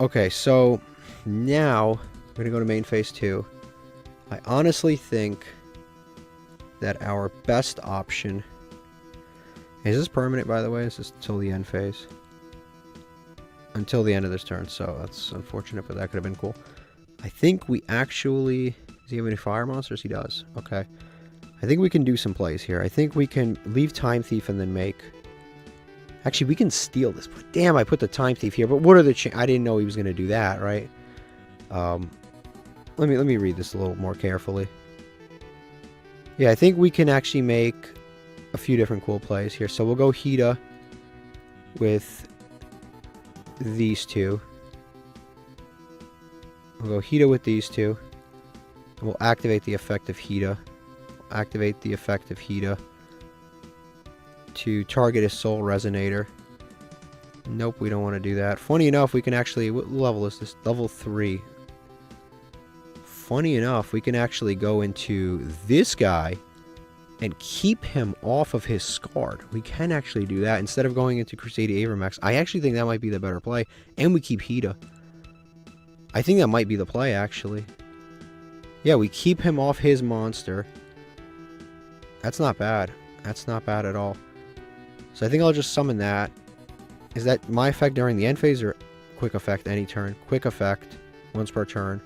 Speaker 1: Okay, so now I'm going to go to main phase 2. I honestly think that our best option... Is this permanent, by the way? Is this until the end phase? Until the end of this turn, so that's unfortunate, but that could have been cool. I think we actually... Does he have any fire monsters? He does. Okay. I think we can do some plays here. I think we can leave Time Thief and then make... Actually, we can steal this. But damn, I put the Time Thief here. But what are the... I didn't know he was going to do that, right? Let me read this a little more carefully. Yeah, I think we can actually make a few different cool plays here. So we'll go Hida with these two. We'll go Hida with these two. And we'll activate the effect of Hida. Activate the effect of Hida to target his Soul Resonator. Nope, we don't want to do that. Funny enough, we can actually... What level is this? Level 3. Funny enough, we can actually go into this guy and keep him off of his Scarred. We can actually do that instead of going into Crusadia Avermax. I actually think that might be the better play. And we keep Hida. I think that might be the play, actually. Yeah, we keep him off his monster. That's not bad. That's not bad at all. So I think I'll just summon that. Is that my effect during the end phase or quick effect any turn? Quick effect, once per turn.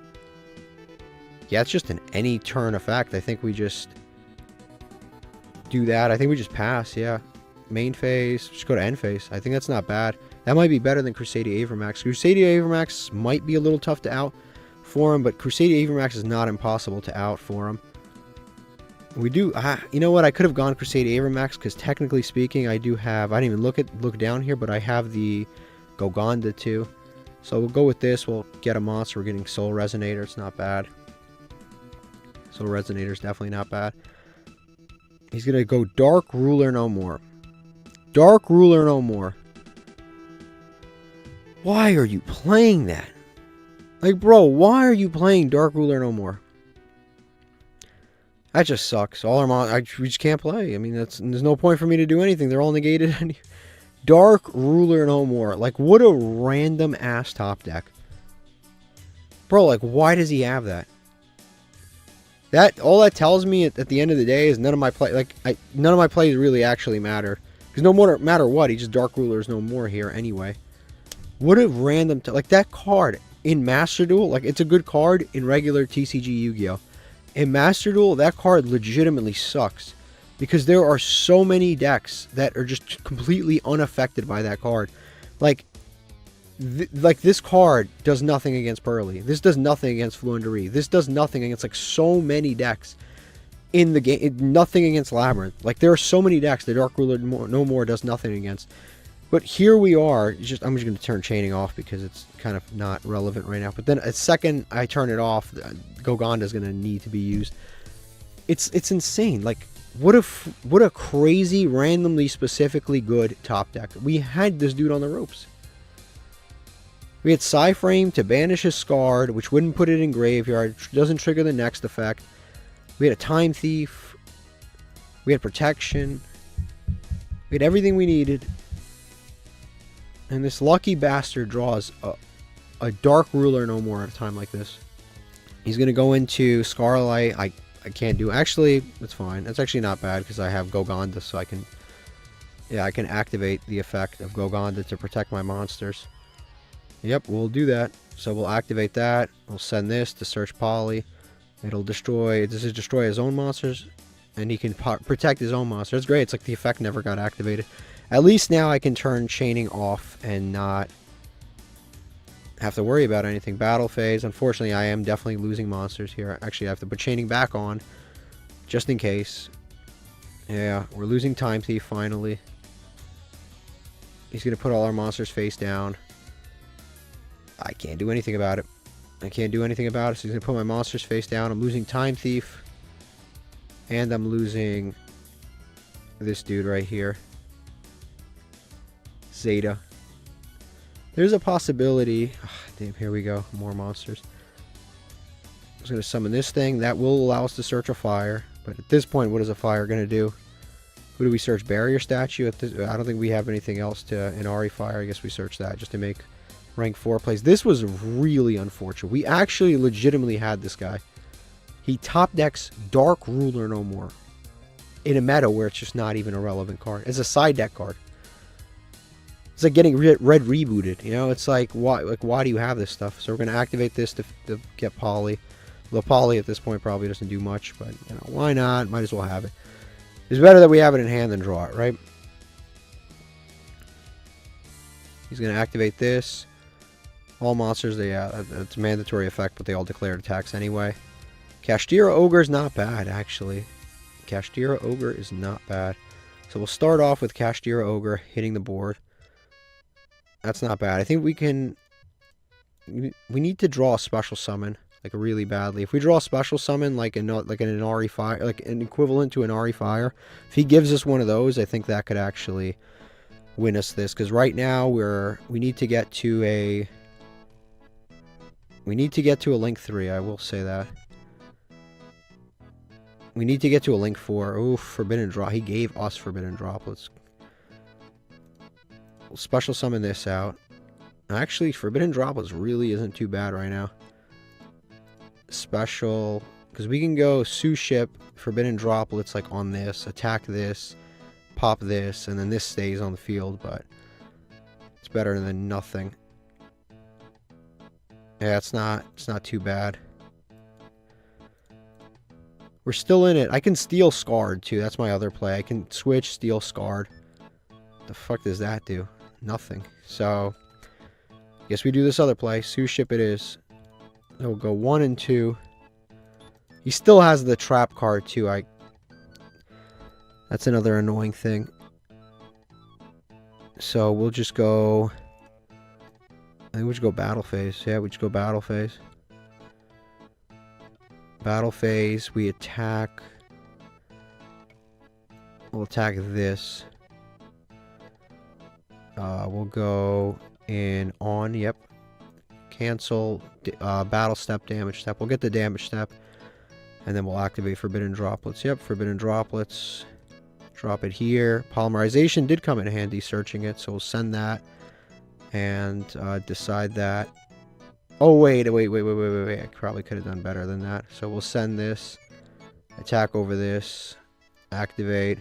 Speaker 1: Yeah, it's just an any turn effect. I think we just do that. I think we just pass, yeah. Main phase, just go to end phase. I think that's not bad. That might be better than Crusadia Avermax. Crusadia Avermax might be a little tough to out for him, but Crusadia Avermax is not impossible to out for him. We do, you know what, I could have gone Crusadia Avermax, because technically speaking, I do have, I didn't even look down here, but I have the Golgonda too. So we'll go with this, we'll get a monster, we're getting Soul Resonator, it's not bad. Soul Resonator is definitely not bad. He's going to go Dark Ruler no more. Dark Ruler no more. Why are you playing that? Like, bro, why are you playing Dark Ruler no more? That just sucks. All our we just can't play. I mean, there's no point for me to do anything. They're all negated. Dark Ruler no more. Like, what a random ass top deck. Bro, like, why does he have that? All that tells me at the end of the day is none of my plays really actually matter. Because no matter what, he just Dark Rulers no more here anyway. What a random... like, that card in Master Duel, like, it's a good card in regular TCG Yu-Gi-Oh! In Master Duel, that card legitimately sucks. Because there are so many decks that are just completely unaffected by that card. Like this card does nothing against Pearly. This does nothing against Flunder. This does nothing against, like, so many decks in the game. Nothing against Labyrinth. Like, there are so many decks that Dark Ruler no more does nothing against. But here we are. I'm just going to turn Chaining off because it's kind of not relevant right now. But then a second I turn it off, Golgonda is going to need to be used. It's insane. Like, what a crazy, randomly, specifically good top deck. We had this dude on the ropes. We had Psyframe to banish his Scarred, which wouldn't put it in graveyard, doesn't trigger the next effect. We had a Time Thief. We had protection. We had everything we needed. And this lucky bastard draws a Dark Ruler no more at a time like this. He's going to go into Scarlight. I can't do... Actually, it's fine. It's actually not bad because I have Golgonda, so I can... Yeah, I can activate the effect of Golgonda to protect my monsters. Yep, we'll do that. So we'll activate that. We'll send this to search Poly. It'll destroy... This is destroy his own monsters. And he can protect his own monsters. It's great. It's like the effect never got activated. At least now I can turn chaining off and not have to worry about anything. Battle phase. Unfortunately, I am definitely losing monsters here. Actually, I have to put chaining back on just in case. Yeah, we're losing Time Thief finally. He's going to put all our monsters face down. I can't do anything about it. I can't do anything about it. So he's going to put my monsters face down. I'm losing Time Thief. And I'm losing this dude right here. Zeta. There's a possibility. Oh, damn, here we go. More monsters. I'm just going to summon this thing. That will allow us to search a fire. But at this point, what is a fire going to do? Who do we search? Barrier statue? At this, I don't think we have anything else to... Inari fire. I guess we search that just to make rank 4 plays. This was really unfortunate. We actually legitimately had this guy. He top decks Dark Ruler No More. In a meta where it's just not even a relevant card. It's a side deck card. It's like getting red rebooted, you know? It's like why do you have this stuff? So we're going to activate this to get Poly. The Poly at this point probably doesn't do much, but you know, why not? Might as well have it. It's better that we have it in hand than draw it, right? He's going to activate this. All monsters, it's a mandatory effect, but they all declare attacks anyway. Cashier Ogre is not bad, actually. Cashier Ogre is not bad. So we'll start off with Cashier Ogre hitting the board. That's not bad. I think we can... We need to draw a special summon, like really badly. If we draw a special summon, like an Inari Fire, like an equivalent to an Inari Fire, if he gives us one of those, I think that could actually win us this. Because right now we need to get to a... We need to get to a Link 3, I will say that. We need to get to a Link 4. Ooh, Forbidden Drop. He gave us Forbidden Droplets. We'll special summon this out. Actually, Forbidden Droplets really isn't too bad right now. Special... Because we can go Sue Ship, Forbidden Droplets like on this, attack this, pop this, and then this stays on the field, but it's better than nothing. Yeah, it's not too bad. We're still in it. I can steal Scarred, too. That's my other play. I can switch, steal Scarred. The fuck does that do? Nothing. So, guess we do this other play. Sue Ship it is. We'll go 1 and 2. He still has the trap card, too. That's another annoying thing. So, we'll just go... I think we should go Battle Phase. Yeah, we should go Battle Phase. Battle phase, we attack. We'll attack this. We'll go in on, yep. Cancel, battle step, damage step. We'll get the damage step. And then we'll activate Forbidden Droplets. Yep, Forbidden Droplets. Drop it here. Polymerization did come in handy searching it, so we'll send that. And decide that. Oh, wait. I probably could have done better than that. So we'll send this. Attack over this. Activate.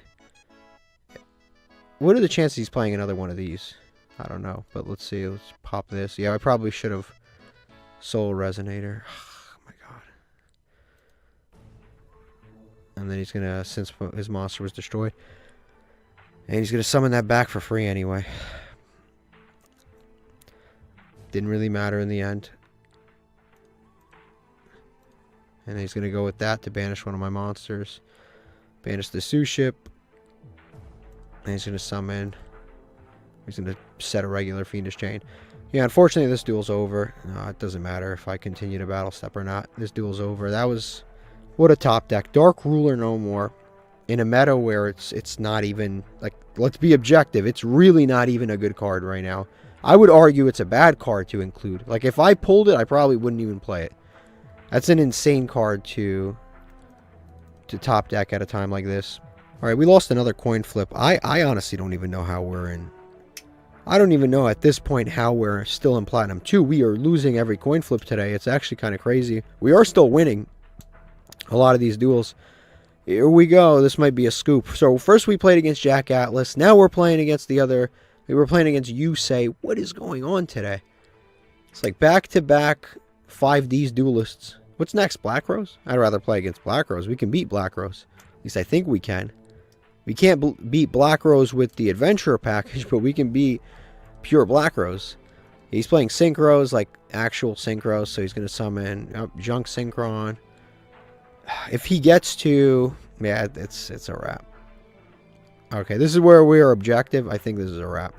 Speaker 1: What are the chances he's playing another one of these? I don't know. But let's see. Let's pop this. Yeah, I probably should have Soul Resonator. Oh, my God. And then he's going to, since his monster was destroyed. And he's going to summon that back for free anyway. Didn't really matter in the end. And he's going to go with that to banish one of my monsters. Banish the Sue Ship. And he's going to summon. He's going to set a regular Fiendish Chain. Yeah, unfortunately this duel's over. No, it doesn't matter if I continue to battle step or not. This duel's over. That was... What a top deck. Dark Ruler No More. In a meta where it's not even... Like, let's be objective. It's really not even a good card right now. I would argue it's a bad card to include. Like, if I pulled it, I probably wouldn't even play it. That's an insane card to top deck at a time like this. Alright, we lost another coin flip. I honestly don't even know how we're in... I don't even know at this point how we're still in Platinum 2. We are losing every coin flip today. It's actually kind of crazy. We are still winning a lot of these duels. Here we go. This might be a scoop. So, first we played against Jack Atlas. Now we're playing against the other... We were playing against Yusei. What is going on today? It's like back-to-back 5Ds duelists. What's next, Black Rose? I'd rather play against Black Rose. We can beat Black Rose. At least I think we can. We can't beat Black Rose with the Adventurer package, but we can beat pure Black Rose. He's playing Synchros, like actual Synchros, so he's going to summon Junk Synchron. If he gets to... Yeah, it's a wrap. Okay, this is where we are objective. I think this is a wrap.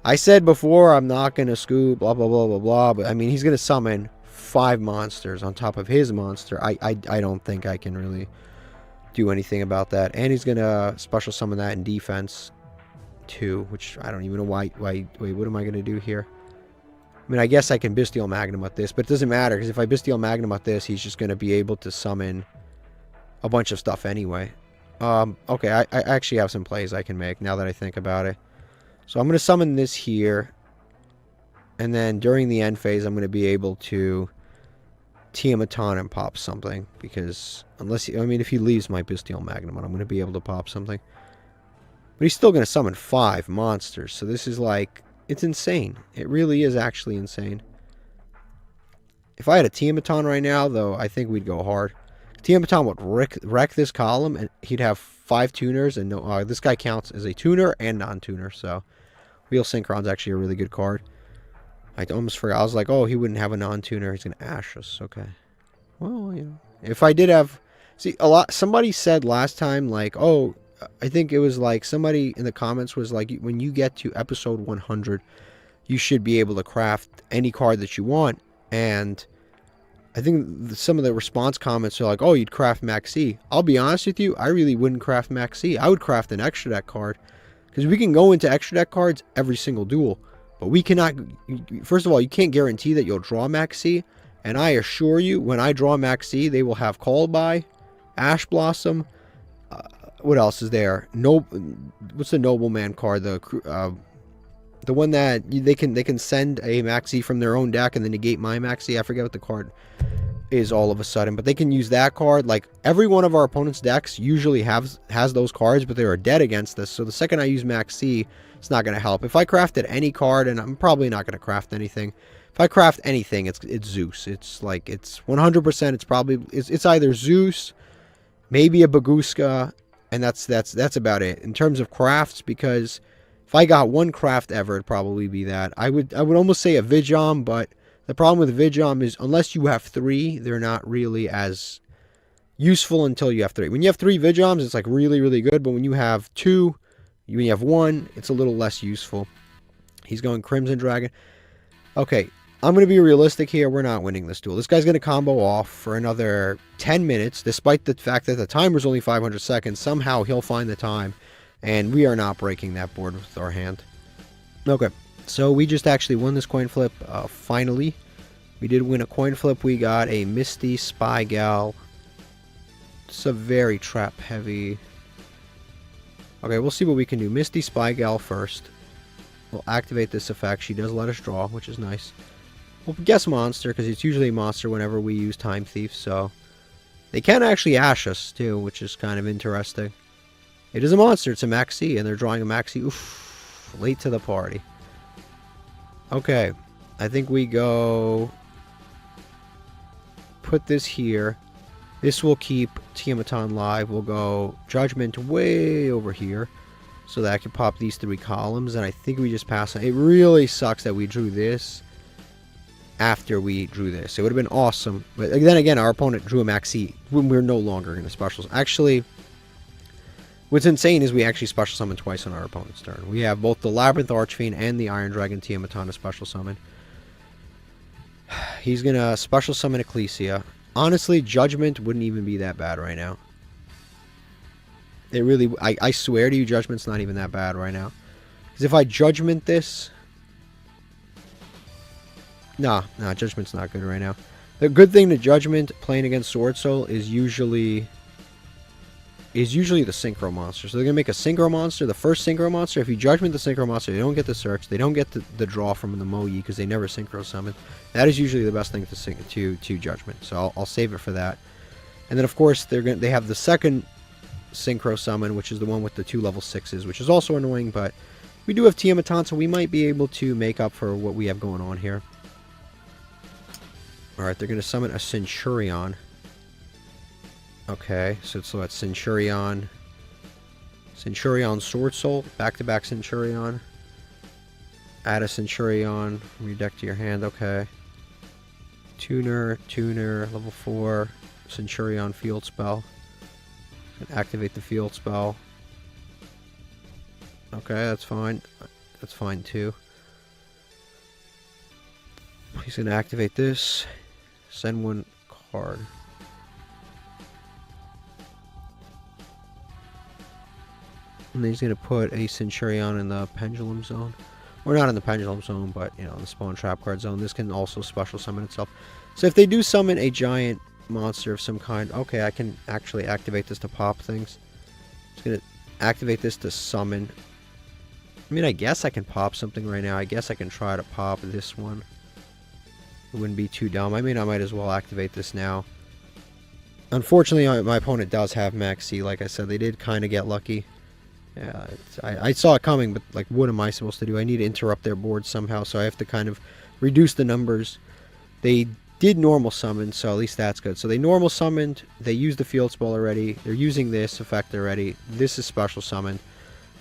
Speaker 1: I said before I'm not going to scoop, blah, blah, blah, blah, blah, but I mean, he's going to summon 5 monsters on top of his monster. I don't think I can really do anything about that. And he's going to special summon that in defense too, which I don't even know why. Wait, what am I going to do here? I mean, I guess I can Bestial Magnum at this, but it doesn't matter, because if I Bestial Magnum at this, he's just going to be able to summon a bunch of stuff anyway. Okay, I actually have some plays I can make now that I think about it. So I'm going to summon this here, and then during the end phase, I'm going to be able to Tiamaton and pop something, because unless I mean, if he leaves my Bestial Magnum, I'm going to be able to pop something. But he's still going to summon 5 monsters, so this is like... It's insane. It really is actually insane. If I had a Tiamaton right now, though, I think we'd go hard. Tiamaton would wreck this column, and he'd have 5 tuners, and no, this guy counts as a tuner and non-tuner, so Wheel Synchron's actually a really good card. I almost forgot. I was like, oh, he wouldn't have a non-tuner. He's going to Ash us. Okay. Well, you know. If I did have... See, somebody said last time, like, oh... I think it was like somebody in the comments was like, when you get to episode 100, you should be able to craft any card that you want. And I think some of the response comments are like, oh, you'd craft Maxi. I'll be honest with you, I really wouldn't craft Maxi. I would craft an extra deck card, because we can go into extra deck cards every single duel. But we cannot, first of all, you can't guarantee that you'll draw Maxi. And I assure you, when I draw Maxi, they will have Called By, Ash Blossom. What else is there? What's the Nobleman card? The one that they can send a Maxi from their own deck and then negate my Maxi. I forget what the card is all of a sudden, but they can use that card. Like every one of our opponent's decks usually has those cards, but they are dead against us. So the second I use Maxi, it's not going to help. If I crafted any card, and I'm probably not going to craft anything. If I craft anything, it's Zeus. It's like it's 100%. It's probably it's either Zeus, maybe a Baguska. And that's about it in terms of crafts, because if I got one craft ever, it'd probably be that. I would almost say a Vidjam, but the problem with Vidjam is unless you have 3, they're not really as useful until you have 3. When you have 3 Vidjams, it's like really, really good, but when you have 2, when you have 1, it's a little less useful. He's going Crimson Dragon. Okay, I'm going to be realistic here. We're not winning this duel. This guy's going to combo off for another 10 minutes, despite the fact that the timer's only 500 seconds. Somehow he'll find the time, and we are not breaking that board with our hand. Okay, so we just actually won this coin flip, finally. We did win a coin flip. We got a Misty Spy Gal. It's a very trap-heavy... Okay, we'll see what we can do. Misty Spy Gal first. We'll activate this effect. She does let us draw, which is nice. We'll guess monster, because it's usually a monster whenever we use Time Thief, so... They can actually Ash us, too, which is kind of interesting. It is a monster, it's a Maxi, and they're drawing a Maxi. Oof, late to the party. Okay, I think we go... Put this here. This will keep Tiamaton live. We'll go Judgment way over here, so that I can pop these 3 columns, and I think we just pass on. It really sucks that we drew this after we drew this. It would have been awesome, but then again, our opponent drew a Maxi when we're no longer going to special. Actually, what's insane is we actually special summon twice on our opponent's turn. We have both the Labyrinth Archfiend and the Iron Dragon Tiamaton to special summon. He's going to special summon Ecclesia. Honestly, Judgment wouldn't even be that bad right now. It really, I swear to you, Judgment's not even that bad right now. Because if I Judgment this... Nah, Judgment's not good right now. The good thing to Judgment playing against Sword Soul is usually the Synchro Monster. So they're going to make a Synchro Monster, the first Synchro Monster. If you Judgment the Synchro Monster, they don't get the search. They don't get the draw from the Moyi, because they never Synchro Summon. That is usually the best thing to Judgment. So I'll save it for that. And then, of course, they have the second Synchro Summon, which is the one with the 2 level 6s, which is also annoying, but we do have Tiamaton, so we might be able to make up for what we have going on here. Alright, they're going to summon a Centurion. Okay, so that's Centurion. Centurion Sword Soul, back-to-back Centurion. Add a Centurion from your deck to your hand, okay. Tuner, level 4, Centurion field spell. And activate the field spell. Okay, that's fine. That's fine too. He's going to activate this. Send one card. And then he's going to put a Centurion in the Pendulum Zone. Or not in the Pendulum Zone, but, you know, in the Spawn Trap Card Zone. This can also special summon itself. So if they do summon a giant monster of some kind, okay, I can actually activate this to pop things. Just going to activate this to summon. I mean, I guess I can pop something right now. I guess I can try to pop this one. It wouldn't be too dumb. I mean, I might as well activate this now. Unfortunately, my opponent does have Max C. Like I said, they did kind of get lucky. Yeah, I saw it coming, but like, what am I supposed to do? I need to interrupt their board somehow, so I have to kind of reduce the numbers. They did normal summon, so at least that's good. So they normal summoned, they used the field spell already, they're using this effect already, this is special summoned,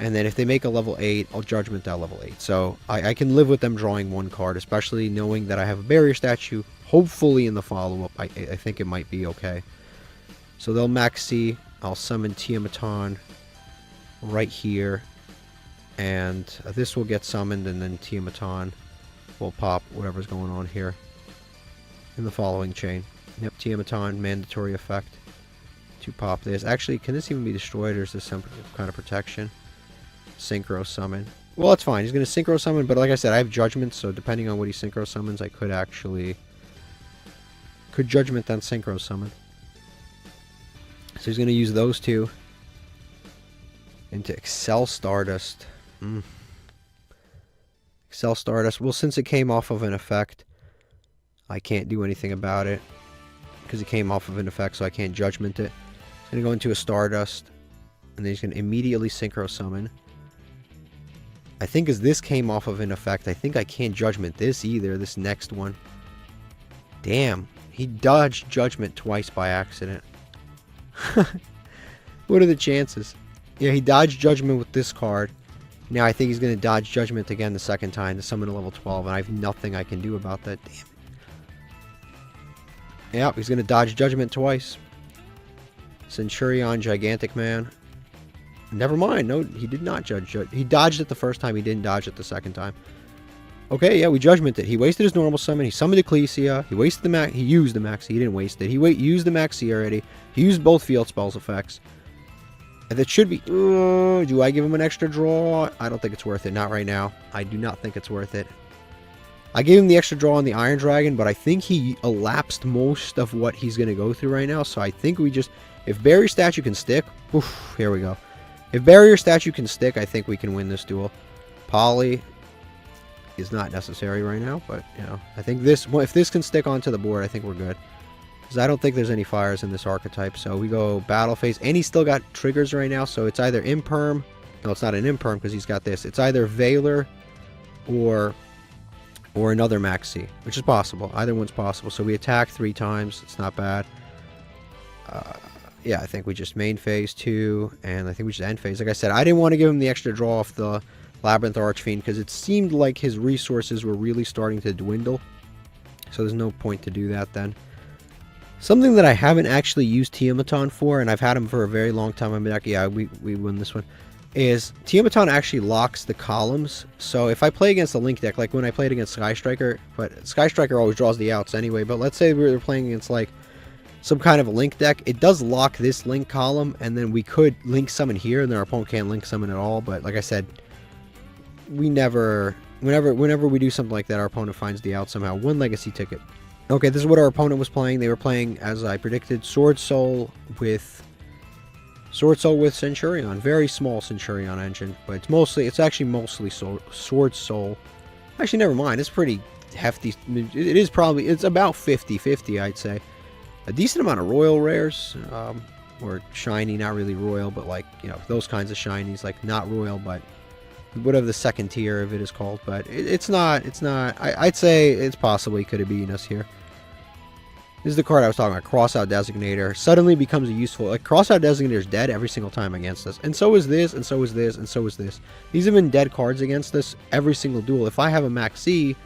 Speaker 1: and then if they make a level 8, I'll Judgment that level 8. So I can live with them drawing one card, especially knowing that I have a barrier statue, hopefully in the follow-up. I think it might be okay. So they'll Max C, I'll summon Tiamaton right here, and this will get summoned, and then Tiamaton will pop whatever's going on here in the following chain. Yep, Tiamaton, mandatory effect to pop this. Actually, can this even be destroyed, or is this some kind of protection? Synchro summon. Well, that's fine. He's going to synchro summon, but like I said, I have Judgment, so depending on what he synchro summons, I could actually Judgment then synchro summon. So he's going to use those two into Excel Stardust. Excel Stardust. Well, since it came off of an effect, I can't do anything about it because it came off of an effect, so I can't Judgment it. He's going to go into a Stardust, and then he's going to immediately synchro summon. I think as this came off of an effect, I think I can't Judgment this either, this next one. Damn, he dodged Judgment twice by accident. What are the chances? Yeah, he dodged Judgment with this card. Now I think he's going to dodge Judgment again the second time to summon a level 12, and I have nothing I can do about that. Damn it. Yeah, he's going to dodge Judgment twice. Centurion, Gigantic Man. Never mind. No, he did not judge. He dodged it the first time. He didn't dodge it the second time. Okay, yeah, we Judgmented. He wasted his normal summon. He summoned Ecclesia. He wasted the Max. He used the Maxi. He didn't waste it. He used the Maxi already. He used both field spells effects. And that should be... do I give him an extra draw? I don't think it's worth it. Not right now. I do not think it's worth it. I gave him the extra draw on the Iron Dragon, but I think he elapsed most of what he's going to go through right now. So I think we just... If Barrier Statue can stick... Oof, here we go. If Barrier Statue can stick, I think we can win this duel. Poly is not necessary right now, but, you know, I think this... Well, if this can stick onto the board, I think we're good. Because I don't think there's any fires in this archetype. So we go Battle Phase. And he's still got triggers right now, so it's either Imperm... No, it's not an Imperm because he's got this. It's either Veiler or another Maxi, which is possible. Either one's possible. So we attack 3 times. It's not bad. Yeah, I think we just main phase 2, and I think we just end phase. Like I said, I didn't want to give him the extra draw off the Labyrinth Archfiend because it seemed like his resources were really starting to dwindle. So there's no point to do that then. Something that I haven't actually used Tiamaton for, and I've had him for a very long time. I'm like, yeah, we win this one. Is Tiamaton actually locks the columns. So if I play against a Link deck, like when I played against Sky Striker, but Sky Striker always draws the outs anyway, but let's say we were playing against like some kind of a Link deck, it does lock this Link column, and then we could Link Summon here, and then our opponent can't Link Summon at all, but like I said, whenever we do something like that, our opponent finds the out somehow. 1 legacy ticket. Okay, this is what our opponent was playing. They were playing, as I predicted, Sword Soul with Centurion. Very small Centurion engine, but it's actually mostly Sword Soul. Actually, never mind. It's pretty hefty. It's about 50-50, I'd say. A decent amount of royal rares, or shiny, not really royal, but like, you know, those kinds of shinies, like not royal, but whatever the second tier of it is called. But it's not, I'd say it's possibly could have beaten us here. This is the card I was talking about. Crossout Designator suddenly becomes a useful. Like, Crossout Designator is dead every single time against us, and so is this, and so is this, and so is this. These have been dead cards against us every single duel. If I have a Max C,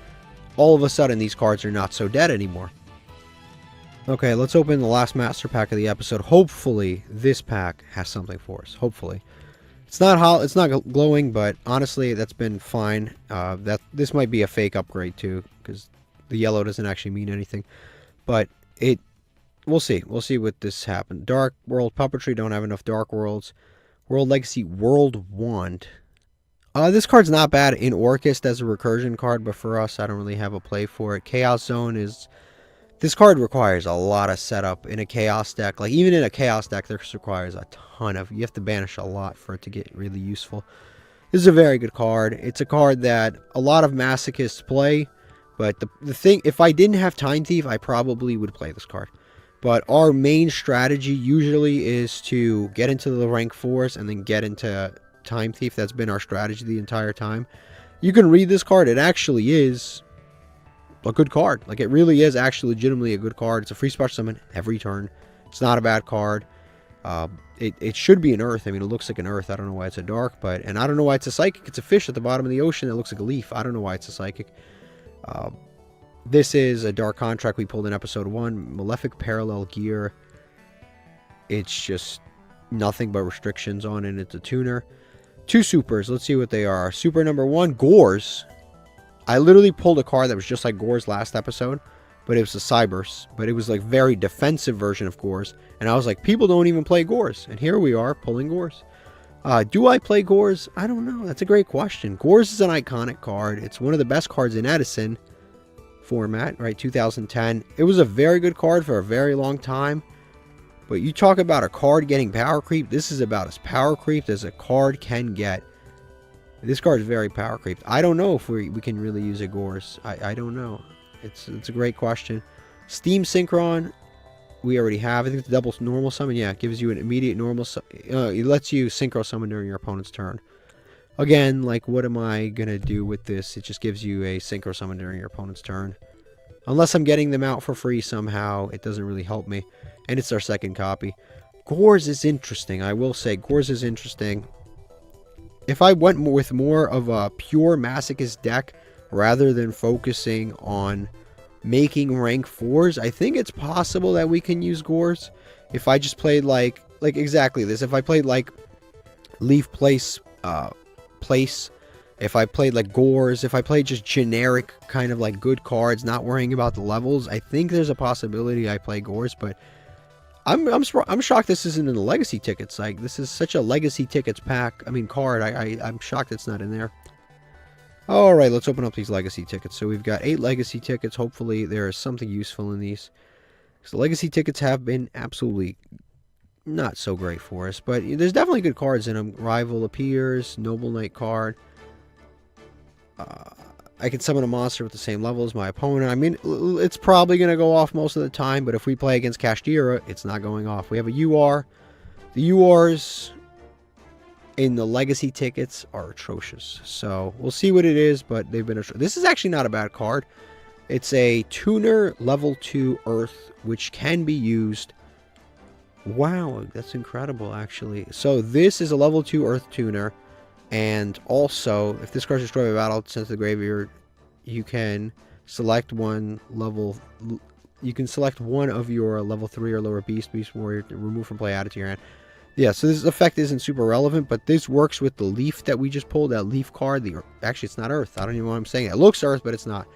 Speaker 1: all of a sudden these cards are not so dead anymore. Okay, let's open the last master pack of the episode. Hopefully, this pack has something for us. Hopefully, it's not glowing, but honestly, that's been fine. This might be a fake upgrade too, because the yellow doesn't actually mean anything. But we'll see. We'll see what this happens. Dark World Puppetry, don't have enough Dark Worlds. World Legacy, World Wand. This card's not bad in Orchest as a recursion card, but for us, I don't really have a play for it. Chaos Zone is... This card requires a lot of setup in a Chaos deck. Like, even in a Chaos deck, this requires a ton of... You have to banish a lot for it to get really useful. This is a very good card. It's a card that a lot of Masochists play. But the thing, if I didn't have Time Thief, I probably would play this card. But our main strategy usually is to get into the rank 4s and then get into Time Thief. That's been our strategy the entire time. You can read this card. It actually is a good card. Like, it really is actually legitimately a good card. It's a free special summon every turn. It's not a bad card. It should be an Earth. I mean, it looks like an Earth. I don't know why it's a Dark, and I don't know why it's a Psychic. It's a fish at the bottom of the ocean that looks like a leaf. I don't know why it's a Psychic. This is a Dark Contract we pulled in episode 1. Malefic Parallel Gear. It's just nothing but restrictions on it. It's a tuner. 2 supers. Let's see what they are. Super number 1, Gores. I literally pulled a card that was just like Gores last episode, but it was a Cybers. But it was like very defensive version of Gores. And I was like, people don't even play Gores. And here we are pulling Gores. Do I play Gores? I don't know. That's a great question. Gores is an iconic card. It's one of the best cards in Edison format, right? 2010. It was a very good card for a very long time. But you talk about a card getting power creep. This is about as power creeped as a card can get. This card is very power creeped. I don't know if we can really use a Gores. I don't know. It's a great question. Steam Synchron. We already have. I think it's double normal summon. Yeah, it gives you an immediate normal summon. It lets you synchro summon during your opponent's turn. Again, like, what am I going to do with this? It just gives you a synchro summon during your opponent's turn. Unless I'm getting them out for free somehow, it doesn't really help me. And it's our second copy. Gores is interesting. I will say, Gores is interesting. If I went with more of a pure Masochist deck, rather than focusing on making rank 4s, I think it's possible that we can use Gores. If I just played like exactly this, if I played like Leaf Place, if I played like Gores, if I played just generic kind of like good cards, not worrying about the levels, I think there's a possibility I play Gores. But I'm shocked this isn't in the legacy tickets. Like, this is such a legacy tickets pack. I mean, card. I'm shocked it's not in there. All right, let's open up these legacy tickets. So we've got 8 legacy tickets. Hopefully there is something useful in these. So legacy tickets have been absolutely not so great for us, but there's definitely good cards in them. Rival appears, Noble Knight card. I can summon a monster with the same level as my opponent. I mean, it's probably going to go off most of the time, but if we play against Cashier, it's not going off. We have a UR. The URs in the legacy tickets are atrocious. So we'll see what it is, but they've been atrocious. This is actually not a bad card. It's a tuner level 2 Earth, which can be used. Wow, that's incredible, actually. So this is a level 2 Earth tuner. And also, if this card is destroyed by battle, sent to the graveyard, you can select one level. You can select one of your level 3 or lower beast warrior to remove from play, add it to your hand. Yeah, so this effect isn't super relevant, but this works with the leaf that we just pulled, that leaf card. Actually, it's not Earth. I don't even know what I'm saying. It looks Earth, but it's not.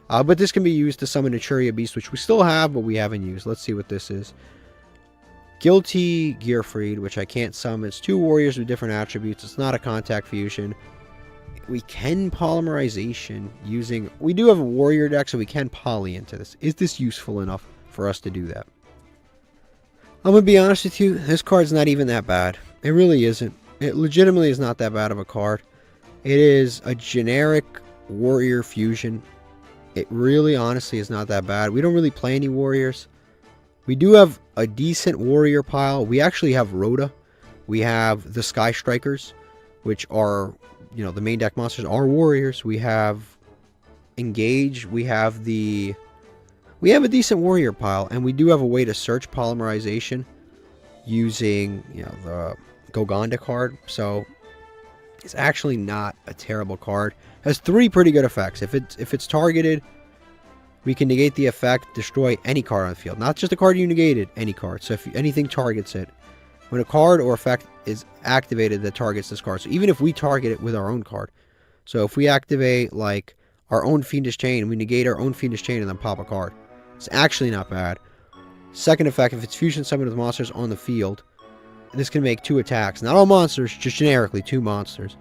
Speaker 1: But this can be used to summon a Churia Beast, which we still have, but we haven't used. Let's see what this is. Guilty Gearfried, which I can't summon. It's 2 warriors with different attributes. It's not a contact fusion. We can polymerization using... We do have a warrior deck, so we can poly into this. Is this useful enough for us to do that? I'm going to be honest with you. This card's not even that bad. It really isn't. It legitimately is not that bad of a card. It is a generic warrior fusion. It really, honestly, is not that bad. We don't really play any warriors. We do have a decent warrior pile. We actually have Rhoda. We have the Sky Strikers, which are, you know, the main deck monsters are warriors. We have Engage. We have the We have a decent warrior pile, and we do have a way to search polymerization using, you know, the Gogonda card. So it's actually not a terrible card. It has 3 pretty good effects. If it's targeted, we can negate the effect, destroy any card on the field. Not just a card you negated, any card. So if anything targets it, when a card or effect is activated that targets this card. So even if we target it with our own card. So if we activate like our own Fiendish Chain, we negate our own Fiendish Chain and then pop a card. It's actually not bad. Second effect, if it's fusion summoned with monsters on the field, this can make 2 attacks. Not all monsters, just generically 2 monsters.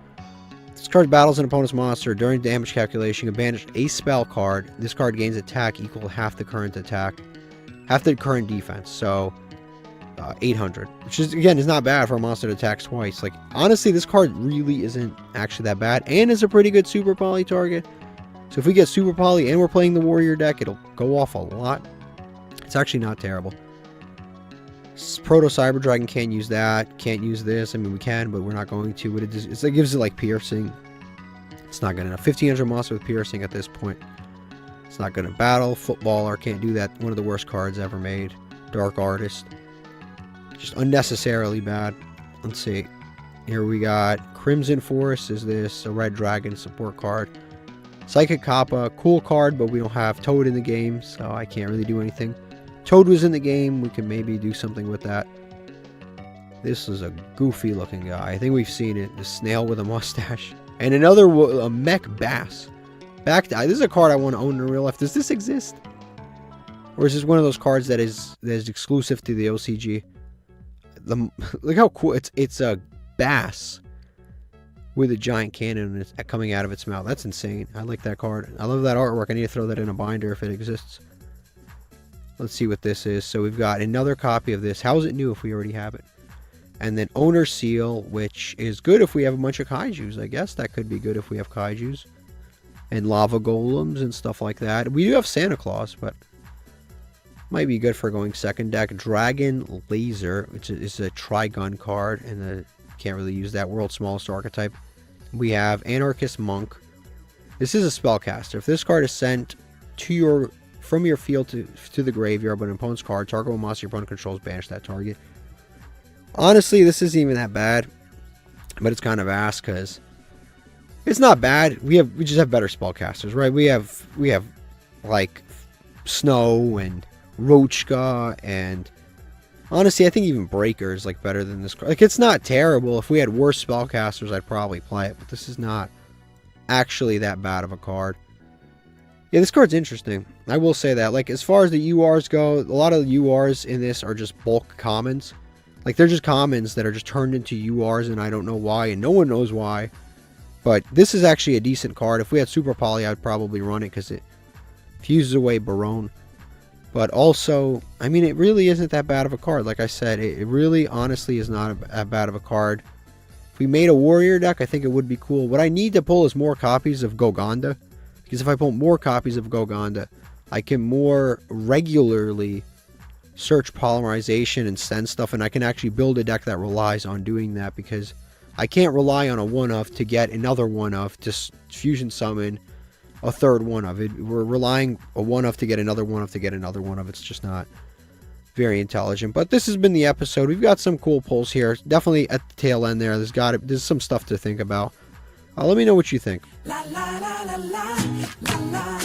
Speaker 1: This card battles an opponent's monster. During damage calculation, you can banish a spell card. This card gains attack equal to half the current attack. Half the current defense. So, 800. Which is, again, is not bad for a monster to attack twice. Like, honestly, this card really isn't actually that bad. And is a pretty good Super Poly target. So if we get Super Poly and we're playing the Warrior deck, it'll go off a lot. It's actually not terrible. Proto Cyber Dragon can't use that. Can't use this. I mean, we can, but we're not going to. But it gives it like piercing. It's not good enough. 1500 monster with piercing at this point. It's not good in battle. Footballer can't do that. One of the worst cards ever made. Dark Artist. Just unnecessarily bad. Let's see. Here we got Crimson Forest. Is this a Red Dragon support card? Psychic Kappa, cool card, but we don't have Toad in the game, so I can't really do anything. Toad was in the game, we can maybe do something with that. This is a goofy looking guy. I think we've seen it. The snail with a mustache. And another a mech bass. This is a card I want to own in real life. Does this exist? Or is this one of those cards that is exclusive to the OCG? Look how cool. It's a bass with a giant cannon coming out of its mouth. That's insane. I like that card. I love that artwork. I need to throw that in a binder if it exists. Let's see what this is. So we've got another copy of this. How is it new if we already have it? And then Owner Seal, which is good if we have a bunch of kaijus. I guess that could be good if we have kaijus. And lava golems and stuff like that. We do have Santa Claus, but might be good for going second deck. Dragon Laser, which is a Trigun card, and can't really use that. World's Smallest Archetype. We have Anarchist Monk. This is a spellcaster. If this card is sent to from your field to the graveyard, but an opponent's card, target one monster your opponent controls, banish that target. Honestly, this isn't even that bad, but it's kind of ass because it's not bad. We just have better spellcasters, right? We have like Snow and Roachka, and honestly, I think even Breaker is like better than this card. Like, it's not terrible. If we had worse spellcasters, I'd probably play it, but this is not actually that bad of a card. Yeah, this card's interesting. I will say that. Like, as far as the URs go, a lot of the URs in this are just bulk commons. Like, they're just commons that are just turned into URs, and I don't know why, and no one knows why. But this is actually a decent card. If we had Super Poly, I'd probably run it because it fuses away Barone. But also, I mean, it really isn't that bad of a card. Like I said, it really, honestly, is not that bad of a card. If we made a Warrior deck, I think it would be cool. What I need to pull is more copies of Gogonda. Because if I pull more copies of Gogonda, I can more regularly search polymerization and send stuff. And I can actually build a deck that relies on doing that. Because I can't rely on a one-of to get another one-of to fusion summon a third one-of. We're relying a one-of to get another one-of to get another one-of. It's just not very intelligent. But this has been the episode. We've got some cool pulls here. Definitely at the tail end there. There's some stuff to think about. Let me know what you think. La, la, la, la, la, la, la.